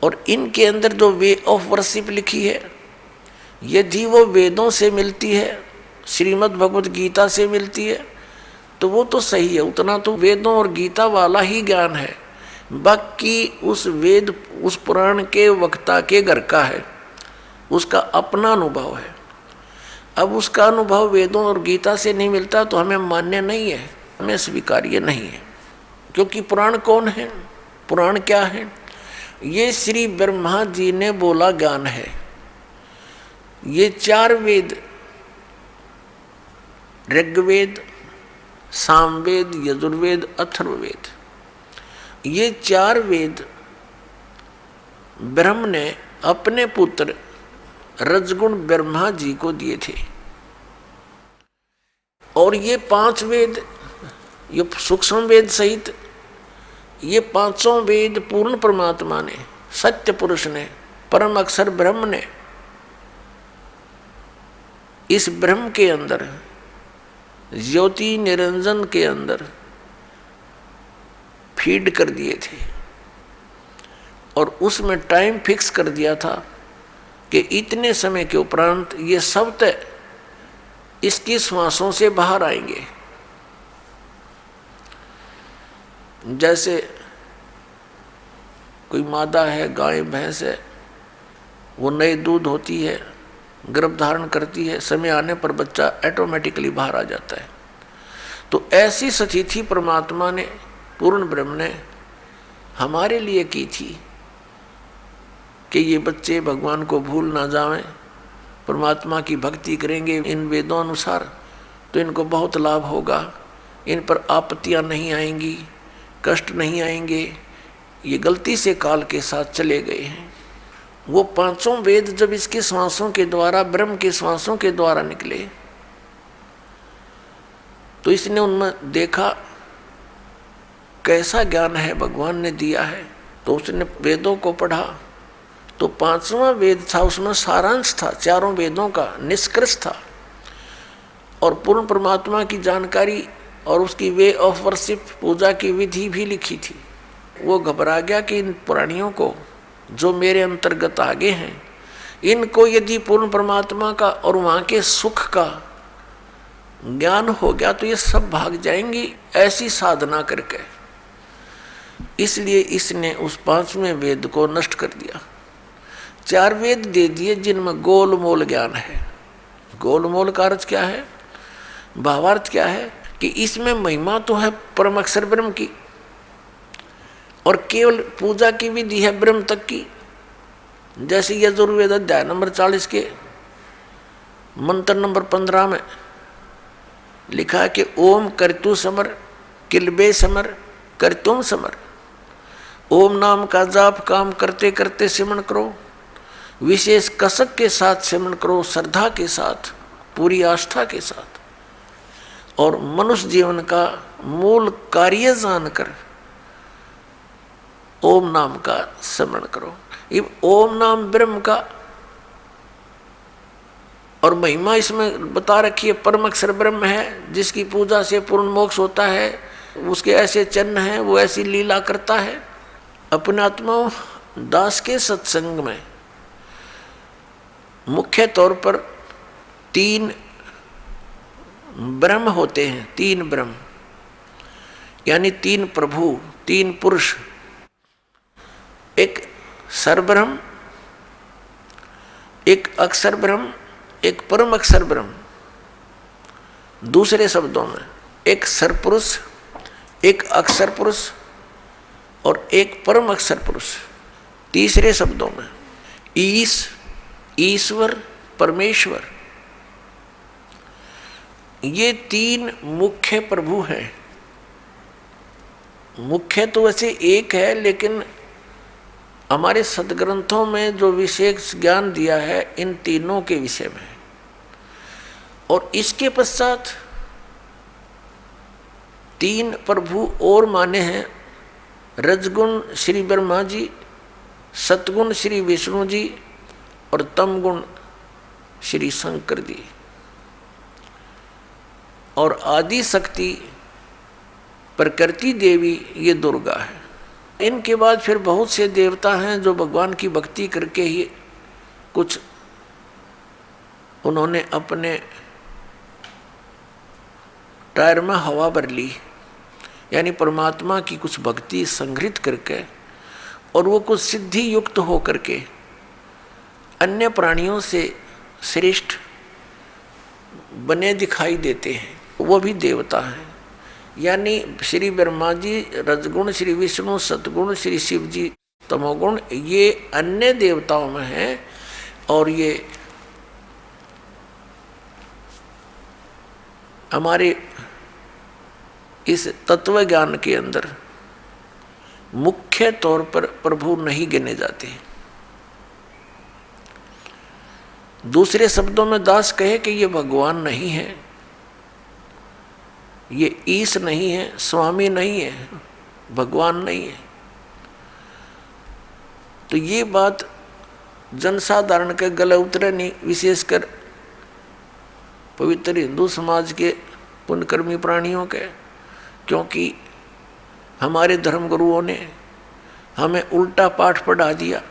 और इनके अंदर जो वे ऑफ वर्शिप लिखी है यदि वो वेदों से मिलती है, श्रीमद् भगवत गीता से मिलती है, तो वो तो सही है, उतना तो वेदों और गीता वाला ही ज्ञान है। बाकी उस वेद, उस पुराण के वक्ता के घर का है, उसका अपना अनुभव है। अब उसका अनुभव वेदों और गीता से नहीं मिलता तो हमें मान्य नहीं है, हमें स्वीकार्य नहीं है। क्योंकि पुराण कौन है? पुराण क्या है? ये श्री ब्रह्मा जी ने बोला ज्ञान है। ये 4 वेद, ऋग्वेद, सामवेद, यजुर्वेद, अथर्ववेद, ये 4 वेद ब्रह्म ने अपने पुत्र रजगुण ब्रह्मा जी को दिए थे। और ये 5 वेद, ये सूक्ष्म वेद सहित ये 5 वेद पूर्ण परमात्मा ने, सत्य पुरुष ने, परम अक्षर ब्रह्म ने इस ब्रह्म के अंदर, ज्योति निरंजन के अंदर फीड कर दिए थे। और उसमें टाइम फिक्स कर दिया था कि इतने समय के उपरांत ये सब तय इसकी श्वासों से बाहर आएंगे। जैसे कोई मादा है, गाय भैंस है, वो नए दूध होती है, गर्भ धारण करती है, समय आने पर बच्चा ऑटोमेटिकली बाहर आ जाता है। तो ऐसी सतिथि परमात्मा ने, पूर्ण ब्रह्म ने हमारे लिए की थी कि ये बच्चे भगवान को भूल ना जावें, परमात्मा की भक्ति करेंगे इन वेदों अनुसार तो इनको बहुत लाभ होगा, इन पर आपत्तियां नहीं आएंगी, कष्ट नहीं आएंगे। ये गलती से काल के साथ चले गए हैं। वो पांचों वेद जब इसके श्वासों के द्वारा, ब्रह्म के श्वासों के द्वारा निकले, तो इसने उनमें देखा कैसा ज्ञान है भगवान ने दिया है। तो उसने वेदों को पढ़ा, तो पांचवा वेद था, उसमें सारांश था, चारों वेदों का निष्कर्ष था और पूर्ण परमात्मा की जानकारी और उसकी वे ऑफ वर्शिप, पूजा की विधि भी लिखी थी। वो घबरा गया कि इन प्राणियों को जो मेरे अंतर्गत आगे हैं, इनको यदि पूर्ण परमात्मा का और वहाँ के सुख का ज्ञान हो गया तो ये सब भाग जाएंगी ऐसी साधना करके। इसलिए इसने उस पांचवें वेद को नष्ट कर दिया। चार वेद दे दिए जिनमें गोलमोल ज्ञान है। गोलमोल का अर्थ क्या है, भावार्थ क्या है कि इसमें महिमा तो है परम अक्षर ब्रह्म की और केवल पूजा की विधि है ब्रह्म तक की। जैसे यजुर्वेद अध्याय नंबर 40 के मंत्र नंबर 15 में लिखा है कि ओम कर्तु समर किलबे समर कर्तुम समर। ओम नाम का जाप काम करते करते सिमरण करो, विशेष कसक के साथ सिमरण करो, श्रद्धा के साथ, पूरी आस्था के साथ, और मनुष्य जीवन का मूल कार्य जानकर ओम नाम का स्मरण करो। ये ओम नाम ब्रह्म का और महिमा इसमें बता रखी है। परम अक्षर ब्रह्म है जिसकी पूजा से पूर्ण मोक्ष होता है, उसके ऐसे चिन्ह हैं, वो ऐसी लीला करता है। अपने आत्मा दास के सत्संग में मुख्य तौर पर तीन ब्रह्म होते हैं, तीन ब्रह्म यानी तीन प्रभु, तीन पुरुष। एक सरब्रह्म, एक अक्षर ब्रह्म, एक परम अक्षर ब्रह्म। दूसरे शब्दों में एक सरपुरुष, एक अक्षर पुरुष और एक परम अक्षर पुरुष। तीसरे शब्दों में ईश्वर, परमेश्वर। ये तीन मुख्य प्रभु हैं। मुख्य तो वैसे एक है, लेकिन हमारे सदग्रंथों में जो विशेष ज्ञान दिया है इन तीनों के विषय में। और इसके पश्चात तीन प्रभु और माने हैं, रजगुण श्री ब्रह्मा जी, सतगुण श्री विष्णु जी और तमगुण श्री शंकर जी, और आदि शक्ति प्रकृति देवी ये दुर्गा है। इनके बाद फिर बहुत से देवता हैं जो भगवान की भक्ति करके ही कुछ उन्होंने अपने टायर में हवा भर ली, यानी परमात्मा की कुछ भक्ति संग्रहित करके, और वो कुछ सिद्धि युक्त हो करके अन्य प्राणियों से श्रेष्ठ बने दिखाई देते हैं, वो भी देवता हैं। यानी श्री ब्रह्मा जी रजगुण, श्री विष्णु सतगुण, श्री शिव जी तमोगुण, ये अन्य देवताओं में हैं। और ये हमारे इस तत्व ज्ञान के अंदर मुख्य तौर पर प्रभु नहीं गिने जाते। दूसरे शब्दों में दास कहे कि ये भगवान नहीं है, ये ईश नहीं है, स्वामी नहीं है, भगवान नहीं है। तो ये बात जनसाधारण के गले उतरे नहीं, विशेषकर पवित्र हिंदू समाज के पुण्यकर्मी प्राणियों के, क्योंकि हमारे धर्मगुरुओं ने हमें उल्टा पाठ पढ़ा दिया।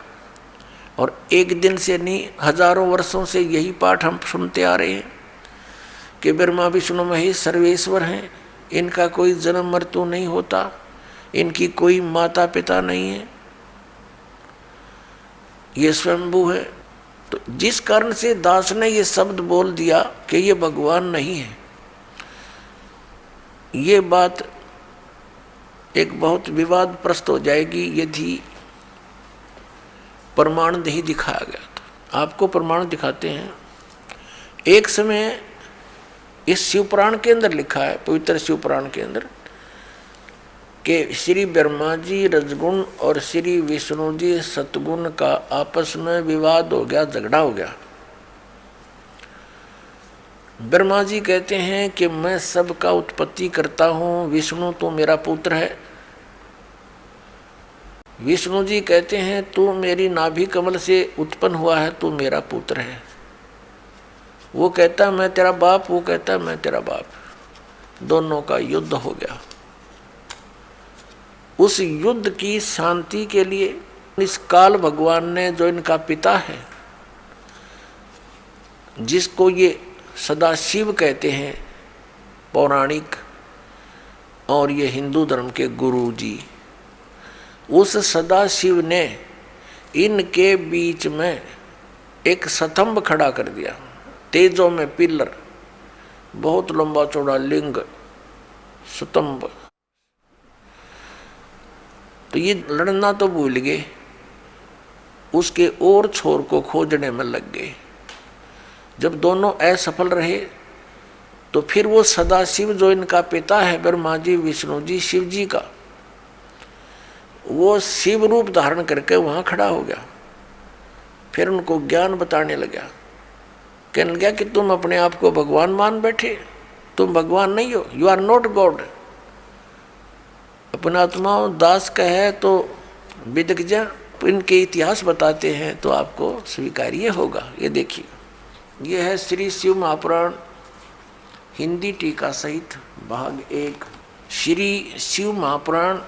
और एक दिन से नहीं, हजारों वर्षों से यही पाठ हम सुनते आ रहे हैं कि ब्रह्मा विष्णु महेश सर्वेश्वर हैं, इनका कोई जन्म मृत्यु नहीं होता, इनकी कोई माता पिता नहीं है, ये स्वयंभू है। तो जिस कारण से दास ने ये शब्द बोल दिया कि ये भगवान नहीं है, ये बात एक बहुत विवादप्रस्त हो जाएगी यदि प्रमाण नहीं दिखाया गया। तो आपको प्रमाण दिखाते हैं। एक समय इस शिवपुराण के अंदर लिखा है, पवित्र शिवपुराण के अंदर, कि श्री ब्रह्मा जी रजगुण और श्री विष्णु जी सतगुण का आपस में विवाद हो गया, झगड़ा हो गया। ब्रह्मा जी कहते हैं कि मैं सबका उत्पत्ति करता हूँ, विष्णु तो मेरा पुत्र है। विष्णु जी कहते हैं तू मेरी नाभि कमल से उत्पन्न हुआ है, तू मेरा पुत्र है। वो कहता मैं तेरा बाप, वो कहता मैं तेरा बाप। दोनों का युद्ध हो गया। उस युद्ध की शांति के लिए इस काल भगवान ने, जो इनका पिता है, जिसको ये सदाशिव कहते हैं पौराणिक, और ये हिंदू धर्म के गुरु जी, उस सदाशिव ने इनके बीच में एक स्तंभ खड़ा कर दिया, तेजों में पिलर, बहुत लंबा चौड़ा लिंग स्तंभ। तो ये लड़ना तो भूल गए, उसके और छोर को खोजने में लग गए। जब दोनों असफल रहे तो फिर वो सदाशिव, जो इनका पिता है ब्रह्मा जी विष्णु जी शिव जी का, वो शिव रूप धारण करके वहाँ खड़ा हो गया। फिर उनको ज्ञान बताने लगा, कहने लगा कि तुम अपने आप को भगवान मान बैठे, तुम भगवान नहीं हो, यू आर नॉट गॉड। अपना आत्मा दास का है तो विदग्ध इनके इतिहास बताते हैं तो आपको स्वीकार्य होगा। ये देखिए, ये है श्री शिव महापुराण हिंदी टीका सहित भाग 1। श्री शिव महापुराण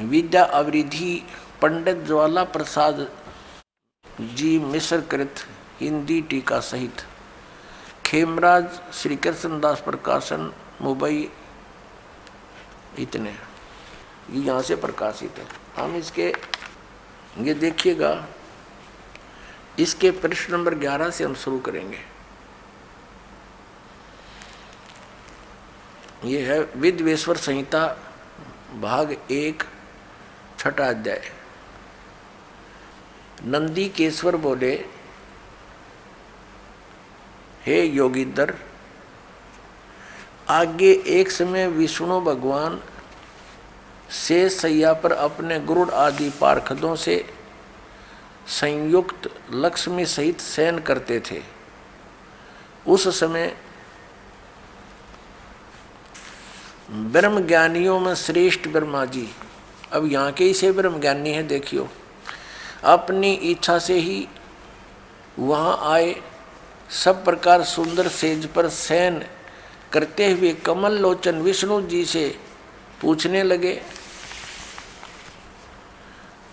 विद्या अवरिधि पंडित ज्वाला प्रसाद जी मिश्र कृत हिंदी टीका सहित, खेमराज श्री कृष्णदास प्रकाशन मुंबई। इतने ये यहाँ से प्रकाशित है। हम इसके ये देखिएगा, इसके पृष्ठ नंबर 11 से हम शुरू करेंगे। ये है विद्वेश्वर संहिता भाग 1 छठा अध्याय। नंदी केश्वर बोले, हे योगीधर, आगे एक समय विष्णु भगवान शेष सैया पर अपने गुरुड़ आदि पार्षदों से संयुक्त लक्ष्मी सहित शयन करते थे। उस समय ब्रह्म ज्ञानियों में श्रेष्ठ ब्रह्मा जी, अब यहाँ के ही से ब्रह्म ज्ञानी हैं, देखियो, अपनी इच्छा से ही वहाँ आए। सब प्रकार सुंदर सेज पर शयन करते हुए कमल लोचन विष्णु जी से पूछने लगे,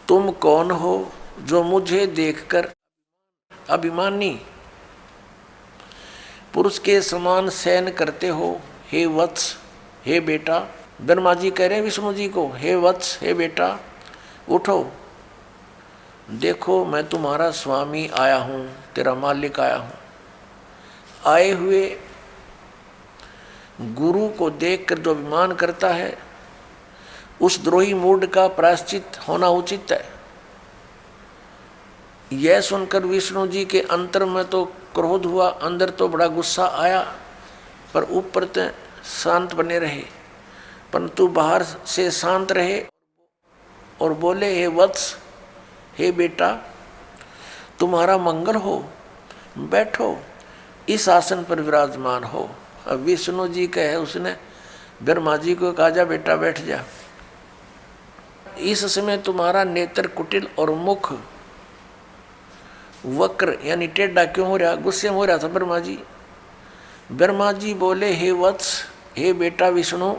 तुम कौन हो जो मुझे देखकर अभिमानी पुरुष के समान शयन करते हो? हे वत्स, हे बेटा। ब्रह्मा जी कह रहे हैं विष्णु जी को, हे वत्स, हे बेटा, उठो, देखो मैं तुम्हारा स्वामी आया हूँ, तेरा मालिक आया हूँ। आए हुए गुरु को देखकर जो अभिमान करता है, उस द्रोही मूड का प्रायश्चित होना उचित है। यह सुनकर विष्णु जी के अंतर में तो क्रोध हुआ, अंदर तो बड़ा गुस्सा आया, पर ऊपर तो शांत बने रहे, परंतु बाहर से शांत रहे और बोले, हे वत्स, हे बेटा, तुम्हारा मंगल हो, बैठो, इस आसन पर विराजमान हो। अब विष्णु जी कहे, उसने ब्रह्मा जी को कहा, जा बेटा बैठ जा। इस समय तुम्हारा नेत्र कुटिल और मुख वक्र यानी टेढ़ा क्यों हो रहा? गुस्से में हो रहा था ब्रह्मा जी। ब्रह्मा जी बोले, हे वत्स, हे बेटा विष्णु,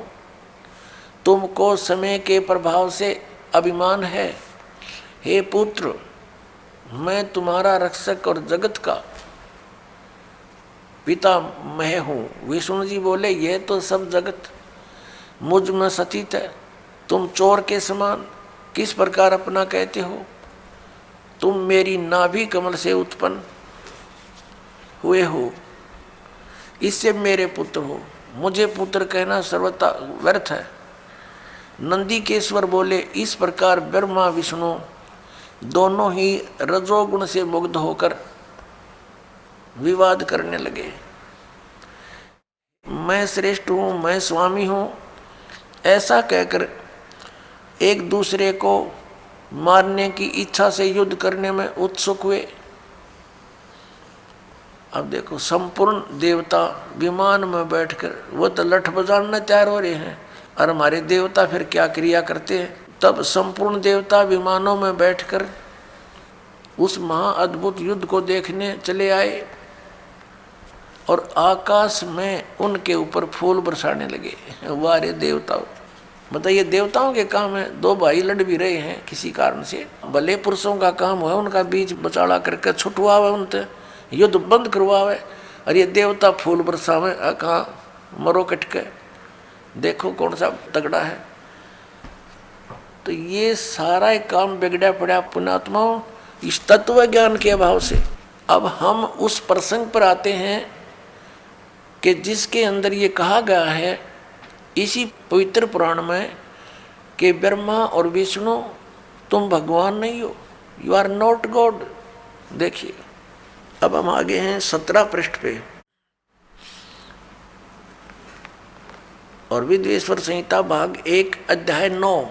तुमको समय के प्रभाव से अभिमान है। हे पुत्र, मैं तुम्हारा रक्षक और जगत का पिता मैं हूँ। विष्णु जी बोले, यह तो सब जगत मुझ में सतीत है, तुम चोर के समान किस प्रकार अपना कहते हो? तुम मेरी नाभि कमल से उत्पन्न हुए हो, इससे मेरे पुत्र हो। मुझे पुत्र कहना सर्वथा व्यर्थ है। नंदीकेश्वर बोले, इस प्रकार ब्रह्मा विष्णु दोनों ही रजोगुण से मुग्ध होकर विवाद करने लगे। मैं श्रेष्ठ हूँ, मैं स्वामी हूँ, ऐसा कहकर एक दूसरे को मारने की इच्छा से युद्ध करने में उत्सुक हुए। अब देखो, संपूर्ण देवता विमान में बैठकर वो तो लठ बजाना तैयार हो रहे हैं, और हमारे देवता फिर क्या क्रिया करते हैं। तब संपूर्ण देवता विमानों में बैठकर उस महाअद्भुत युद्ध को देखने चले आए और आकाश में उनके ऊपर फूल बरसाने लगे। वारे देवताओं, बताइए, देवताओं के काम है। दो भाई लड़ भी रहे हैं किसी कारण से, भले पुरुषों का काम है उनका बीच बचाड़ा करके छुटवावे, उनसे युद्ध बंद करवावे, और ये देवता फूल बरसावे। कहाँ मरो कटके, देखो कौन सा तगड़ा है। तो ये सारा एक काम बिगड़ा पड़ा पुण्यात्माओं इस तत्व ज्ञान के अभाव से। अब हम उस प्रसंग पर आते हैं कि जिसके अंदर ये कहा गया है इसी पवित्र पुराण में कि ब्रह्मा और विष्णु तुम भगवान नहीं हो, यू आर नॉट गॉड। देखिए, अब हम आगे हैं 17 पृष्ठ पे, और विद्वेश्वर संहिता भाग 1 अध्याय 9,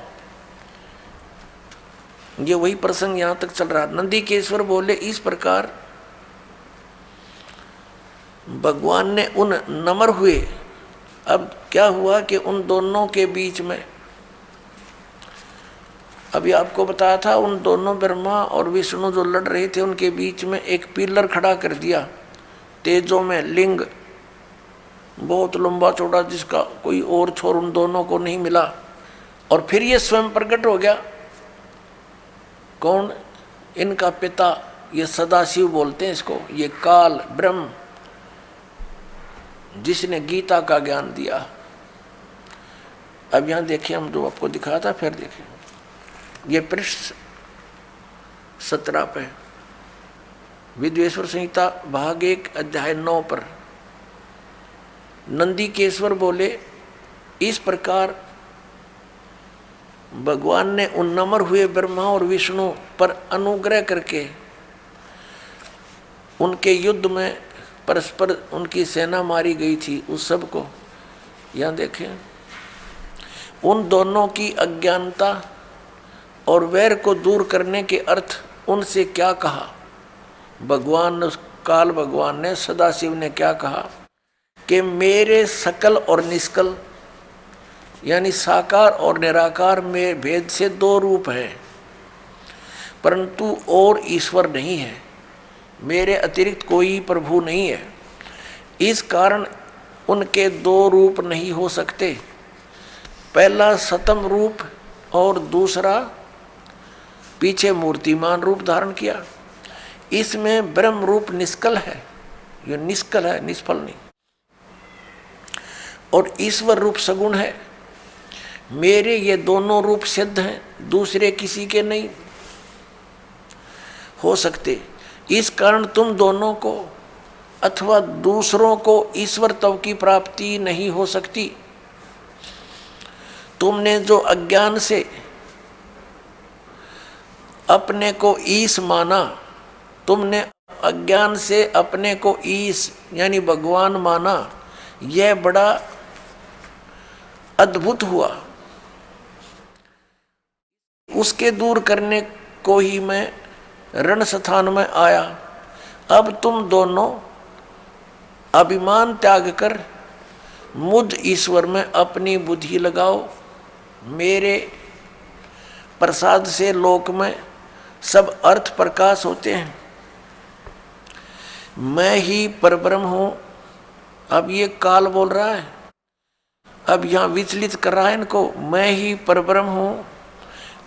ये वही प्रसंग यहां तक चल रहा। नंदीकेश्वर बोले, इस प्रकार भगवान ने उन नम्र हुए। अब क्या हुआ कि उन दोनों के बीच में, अभी आपको बताया था, उन दोनों ब्रह्मा और विष्णु जो लड़ रहे थे उनके बीच में एक पिलर खड़ा कर दिया तेजों में, लिंग बहुत लंबा चौड़ा, जिसका कोई और छोर उन दोनों को नहीं मिला। और फिर ये स्वयं प्रकट हो गया। कौन? इनका पिता, ये सदाशिव बोलते हैं इसको, ये काल ब्रह्म, जिसने गीता का ज्ञान दिया। अब यहां देखिए, हम जो आपको दिखाया था, फिर देखिए ये पृष्ठ 17 पे, विद्वेश्वर संहिता भाग 1 अध्याय 9 पर नंदीकेश्वर बोले, इस प्रकार भगवान ने उन नम्र हुए ब्रह्मा और विष्णु पर अनुग्रह करके उनके युद्ध में परस्पर उनकी सेना मारी गई थी उस सब को, यहाँ देखें, उन दोनों की अज्ञानता और वैर को दूर करने के अर्थ उनसे क्या कहा। भगवान काल भगवान ने, सदाशिव ने क्या कहा कि मेरे सकल और निष्कल यानी साकार और निराकार में भेद से 2 रूप हैं, परंतु और ईश्वर नहीं है, मेरे अतिरिक्त कोई प्रभु नहीं है। इस कारण उनके 2 रूप नहीं हो सकते। पहला सतम रूप और दूसरा पीछे मूर्तिमान रूप धारण किया। इसमें ब्रह्म रूप निष्कल है, ये निष्कल है, निष्फल नहीं, और ईश्वर रूप सगुण है। मेरे ये दोनों रूप सिद्ध हैं, दूसरे किसी के नहीं हो सकते। इस कारण तुम दोनों को अथवा दूसरों को ईश्वरत्व की प्राप्ति नहीं हो सकती। तुमने जो अज्ञान से अपने को ईश माना, तुमने अज्ञान से अपने को ईश यानी भगवान माना, यह बड़ा अद्भुत हुआ। उसके दूर करने को ही मैं रण स्थान में आया। अब तुम दोनों अभिमान त्याग कर मुझ ईश्वर में अपनी बुद्धि लगाओ। मेरे प्रसाद से लोक में सब अर्थ प्रकाश होते हैं। मैं ही परब्रह्म हूँ। अब ये काल बोल रहा है, अब यहाँ विचलित कर रहा है इनको। मैं ही परब्रह्म हूँ,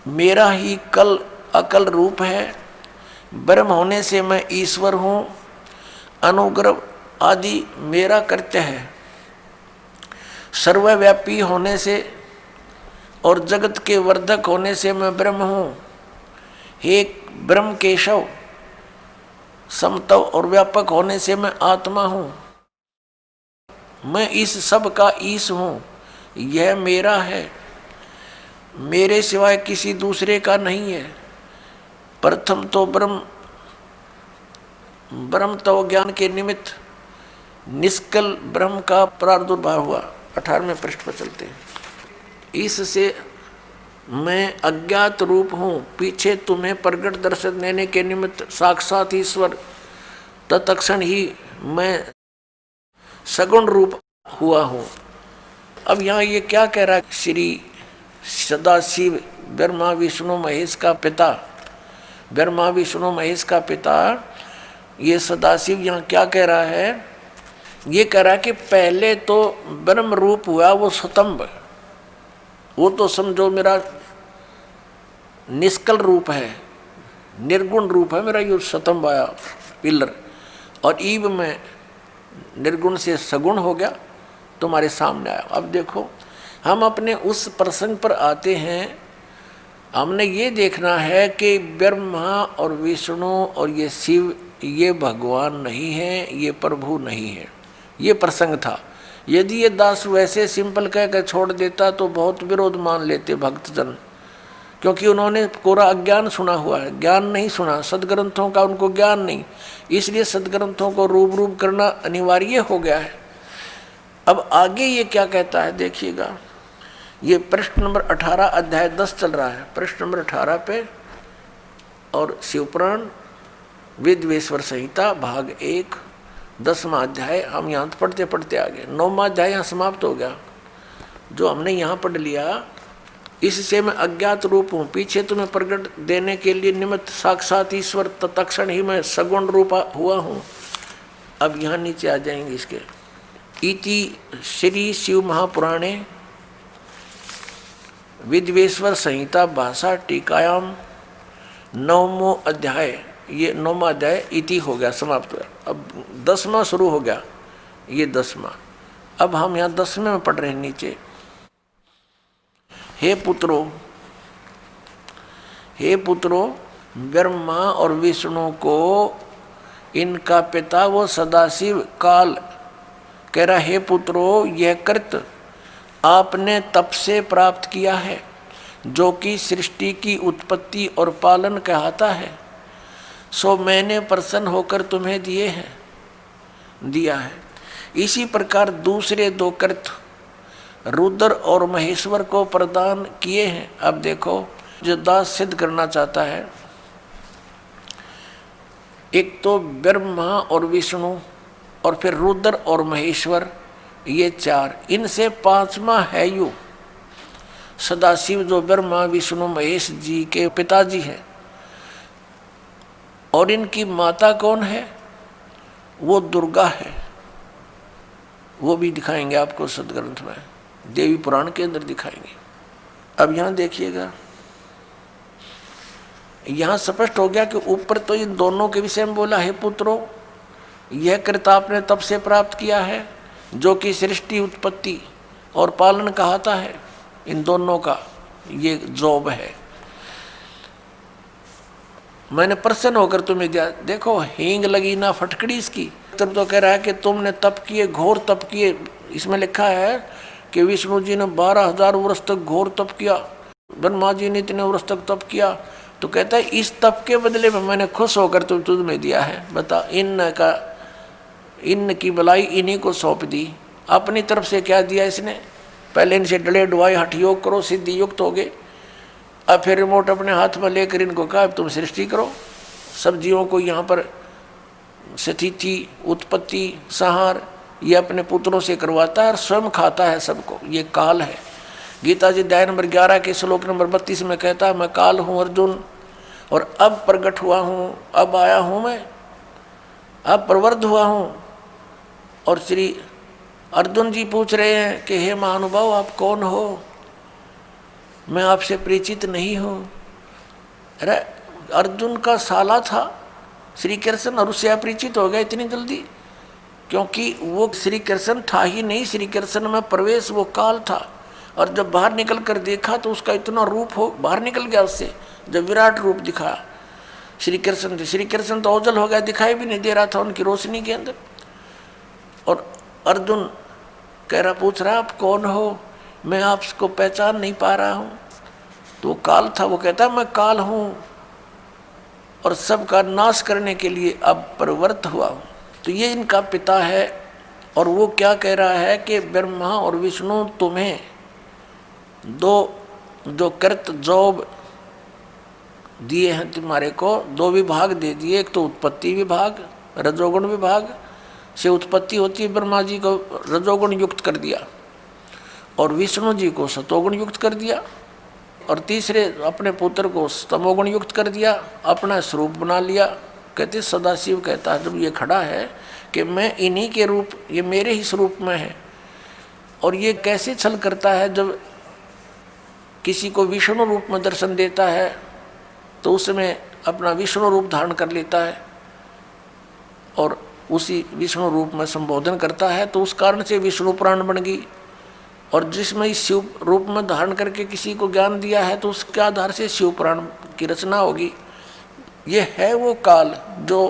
मेरा ही कल अकल रूप है। ब्रह्म होने से मैं ईश्वर हूँ। अनुग्रह आदि मेरा कर्तव्य है। सर्वव्यापी होने से और जगत के वर्धक होने से मैं ब्रह्म हूँ। हे ब्रह्म केशव समतव और व्यापक होने से मैं आत्मा हूँ, मैं इस सब का ईश हूँ, यह मेरा है, मेरे सिवाय किसी दूसरे का नहीं है। प्रथम तो ब्रह्म तो ज्ञान के निमित्त निष्कल ब्रह्म का प्रादुर्भाव हुआ। 18वें पृष्ठ पर चलते हैं। इससे मैं अज्ञात रूप हूँ, पीछे तुम्हें प्रगट दर्शन देने के निमित्त साक्षात ईश्वर, तत्क्षण ही मैं सगुण रूप हुआ हूँ। अब यहाँ ये क्या कह रहा है? श्री सदाशिव ब्रह्मा विष्णु महेश का पिता, ब्रह्मा विष्णु महेश का पिता ये सदाशिव यहाँ क्या कह रहा है? ये कह रहा है कि पहले तो ब्रह्म रूप हुआ वो स्तंभ, वो तो समझो मेरा निष्कल रूप है, निर्गुण रूप है मेरा, ये स्तंभ आया पिलर, और ईब में निर्गुण से सगुण हो गया, तुम्हारे सामने आया। अब देखो हम अपने उस प्रसंग पर आते हैं, हमने ये देखना है कि ब्रह्मा और विष्णु और ये शिव ये भगवान नहीं है, ये प्रभु नहीं है, ये प्रसंग था। यदि ये दास वैसे सिंपल कह कर छोड़ देता तो बहुत विरोध मान लेते भक्तजन, क्योंकि उन्होंने कोरा अज्ञान सुना हुआ है, ज्ञान नहीं सुना, सदग्रंथों का उनको ज्ञान नहीं, इसलिए सदग्रंथों को रूप करना अनिवार्य हो गया है। अब आगे ये क्या कहता है देखिएगा, ये पृष्ठ नंबर 18 अध्याय 10 चल रहा है, पृष्ठ नंबर 18 पे, और शिवपुराण विद्वेश्वर संहिता भाग 1 10वां अध्याय। हम यहाँ पढ़ते पढ़ते आगे 9वां अध्याय यहाँ समाप्त हो गया। जो हमने यहाँ पढ़ लिया, इससे मैं अज्ञात रूप हूँ, पीछे तुम्हें प्रगट देने के लिए निमित्त साक्षात ईश्वर, तत्क्षण ही मैं सगुण रूप हुआ हूँ। अब यहाँ नीचे आ जाएंगे इसके। इति श्री शिव महापुराणे विद्वेश्वर संहिता भाषा टीकायाम 9वां अध्याय, ये 9वां अध्याय इति हो गया, समाप्त हो गया। अब 10वां शुरू हो गया, ये 10वां। अब हम यहाँ 10वें में पढ़ रहे हैं नीचे। हे पुत्रों, ब्रह्मा और विष्णु को इनका पिता वो सदाशिव काल कह रहा, हे पुत्रों, यह कृत आपने तप से प्राप्त किया है, जो कि सृष्टि की उत्पत्ति और पालन कहता है, सो मैंने प्रसन्न होकर तुम्हें दिया है। इसी प्रकार दूसरे दो कृत रुद्र और महेश्वर को प्रदान किए हैं। अब देखो, जो दास सिद्ध करना चाहता है, एक तो ब्रह्मा और विष्णु और फिर रुद्र और महेश्वर, ये 4, इनसे 5वां है यू सदाशिव, जो ब्रह्मा विष्णु महेश जी के पिताजी हैं। और इनकी माता कौन है? वो दुर्गा है, वो भी दिखाएंगे आपको सदग्रंथ में, देवी पुराण के अंदर दिखाएंगे। अब यहाँ देखिएगा, यहाँ स्पष्ट हो गया कि ऊपर तो इन दोनों के विषय में बोला, हे पुत्रों, यह कृत आपने तब से प्राप्त किया है, जो कि सृष्टि उत्पत्ति और पालन कहता है। इन दोनों का ये जॉब है, मैंने प्रसन्न होकर तुम्हें दिया। देखो, हींग लगी ना फटकड़ी इसकी। तब तो कह रहा है कि तुमने तप किए, घोर तप किए। इसमें लिखा है कि विष्णु जी ने 12,000 वर्ष तक घोर तप किया, ब्रह्मा जी ने इतने वर्ष तक तप किया। तो कहता है इस तप के बदले में मैंने खुश होकर तुम्हें दिया है। बता, इन की भलाई इन्हीं को सौंप दी। अपनी तरफ से क्या दिया इसने? पहले इनसे डले डुआई हठ योग करो, सिद्धि युक्त हो गए। अब फिर रिमोट अपने हाथ में लेकर इनको कहा तुम सृष्टि करो। सब जीवों को यहाँ पर स्थिति, उत्पत्ति, संहार ये अपने पुत्रों से करवाता है और स्वयं खाता है सबको। ये काल है। गीता जी अध्याय नंबर 11 के श्लोक नंबर 32 में कहता है, मैं काल हूँ अर्जुन, और अब प्रकट हुआ हूँ, अब आया हूँ मैं, अब प्रवृद्ध हुआ हूँ। और श्री अर्जुन जी पूछ रहे हैं कि हे महानुभाव, आप कौन हो? मैं आपसे परिचित नहीं हूँ। अरे अर्जुन का साला था श्री कृष्ण, और उससे अपरिचित हो गया इतनी जल्दी? क्योंकि वो श्री कृष्ण था ही नहीं, श्री कृष्ण में प्रवेश वो काल था। और जब बाहर निकल कर देखा तो उसका इतना रूप हो बाहर निकल गया उससे, जब विराट रूप दिखा श्री कृष्ण थे। श्री कृष्ण तो ओझल हो गया, दिखाई भी नहीं दे रहा था उनकी रोशनी के अंदर। और अर्जुन कह रहा, पूछ रहा आप कौन हो, मैं आपको पहचान नहीं पा रहा हूँ। तो काल था, वो कहता मैं काल हूँ और सबका नाश करने के लिए अब प्रवृत्त हुआ हूँ। तो ये इनका पिता है। और वो क्या कह रहा है कि ब्रह्मा और विष्णु तुम्हें दो जो कृत जॉब दिए हैं, तुम्हारे को दो विभाग दे दिए। एक तो उत्पत्ति विभाग, रजोगुण विभाग से उत्पत्ति होती है, ब्रह्मा जी को रजोगुण युक्त कर दिया और विष्णु जी को सतोगुण युक्त कर दिया, और तीसरे अपने पुत्र को तमोगुण युक्त कर दिया, अपना स्वरूप बना लिया। कहते सदाशिव कहता है जब ये खड़ा है कि मैं इन्हीं के रूप, ये मेरे ही स्वरूप में है। और ये कैसे छल करता है, जब किसी को विष्णु रूप में दर्शन देता है तो उसमें अपना विष्णु रूप धारण कर लेता है और उसी विष्णु रूप में संबोधन करता है, तो उस कारण से विष्णु पुराण बन गई। और जिसमें इस शिव रूप में धारण करके किसी को ज्ञान दिया है तो उसके आधार से शिव पुराण की रचना होगी। ये है वो काल जो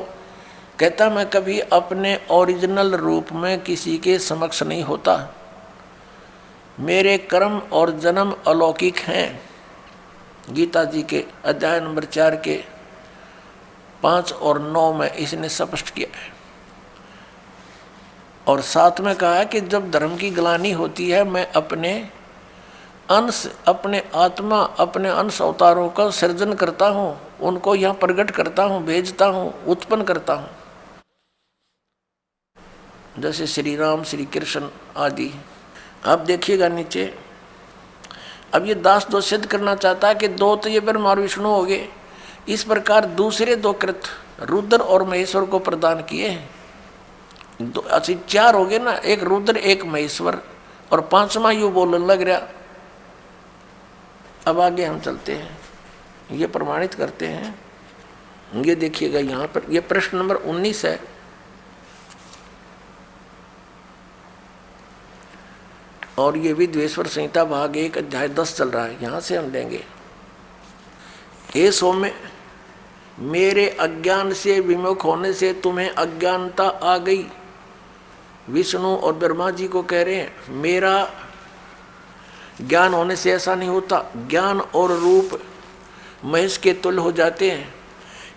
कहता मैं कभी अपने ओरिजिनल रूप में किसी के समक्ष नहीं होता, मेरे कर्म और जन्म अलौकिक हैं। गीता जी के अध्याय नंबर 4 के 5 और 9 में इसने स्पष्ट किया है। और साथ में कहा है कि जब धर्म की ग्लानि होती है, मैं अपने अंश, अपने आत्मा, अपने अंश अवतारों का सृजन करता हूँ, उनको यहाँ प्रकट करता हूँ, भेजता हूँ, उत्पन्न करता हूँ। जैसे श्री राम, श्री कृष्ण आदि। अब देखिएगा नीचे, अब ये दास दो सिद्ध करना चाहता है कि दो तो ये ब्रह्मा और विष्णु हो गए, इस प्रकार दूसरे दो कृत रुद्र और महेश्वर को प्रदान किए हैं। दो अच्छी 4 हो गए ना, एक रुद्र एक महेश्वर, और 5वां यू बोलने लग रहा। अब आगे हम चलते हैं, ये प्रमाणित करते हैं। ये देखिएगा यहाँ पर, ये प्रश्न नंबर 19 है। और ये विद्वेश्वर संहिता भाग 1 अध्याय 10 चल रहा है, यहाँ से हम लेंगे। हे सौम्य, मेरे अज्ञान से विमुख होने से तुम्हें अज्ञानता आ गई। विष्णु और ब्रह्मा जी को कह रहे हैं मेरा ज्ञान होने से ऐसा नहीं होता, ज्ञान और रूप महेश के तुल्य हो जाते हैं।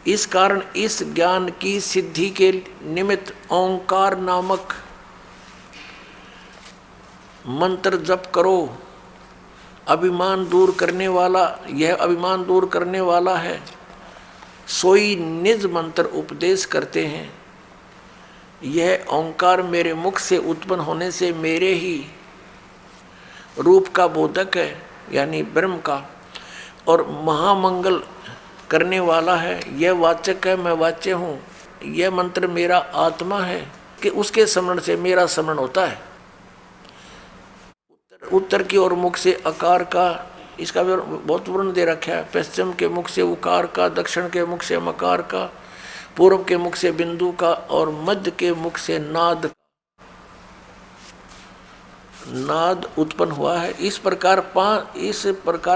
इस कारण इस ज्ञान की सिद्धि के निमित्त ओंकार नामक मंत्र जप करो। अभिमान दूर करने वाला, यह अभिमान दूर करने वाला है। सोई निज मंत्र उपदेश करते हैं। यह ओंकार मेरे मुख से उत्पन्न होने से मेरे ही रूप का बोधक है, यानी ब्रह्म का, और महामंगल करने वाला है। यह वाचक है, मैं वाच्य हूँ। यह मंत्र मेरा आत्मा है कि उसके स्मरण से मेरा स्मरण होता है। उत्तर की ओर मुख से आकार का, इसका भी बहुत वर्णन दे रखा है। पश्चिम के मुख से उकार का, दक्षिण के मुख से मकार का, पूर्व के मुख से बिंदु का, और मध्य के मुख से नाद उत्पन्न हुआ है। इस प्रकार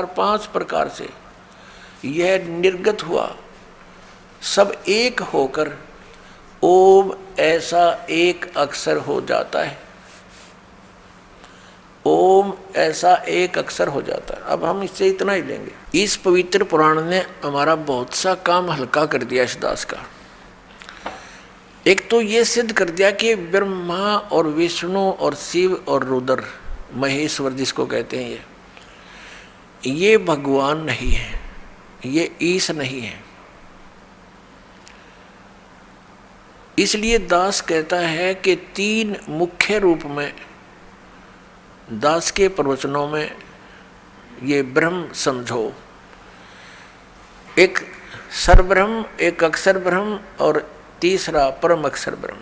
5 प्रकार से यह निर्गत हुआ। सब एक होकर ओम ऐसा एक अक्षर हो जाता है। ओम ऐसा एक अक्षर हो जाता है। अब हम इससे इतना ही लेंगे। इस पवित्र पुराण ने हमारा बहुत सा काम हल्का कर दिया इस दास का। एक तो ये सिद्ध कर दिया कि ब्रह्मा और विष्णु और शिव और रुद्र, महेश्वर जिसको कहते हैं, ये भगवान नहीं है, ये ईश नहीं है। इसलिए दास कहता है कि 3 मुख्य रूप में दास के प्रवचनों में ये ब्रह्म समझो। एक सरब्रह्म, एक अक्षर ब्रह्म, और तीसरा परम अक्षर ब्रह्म।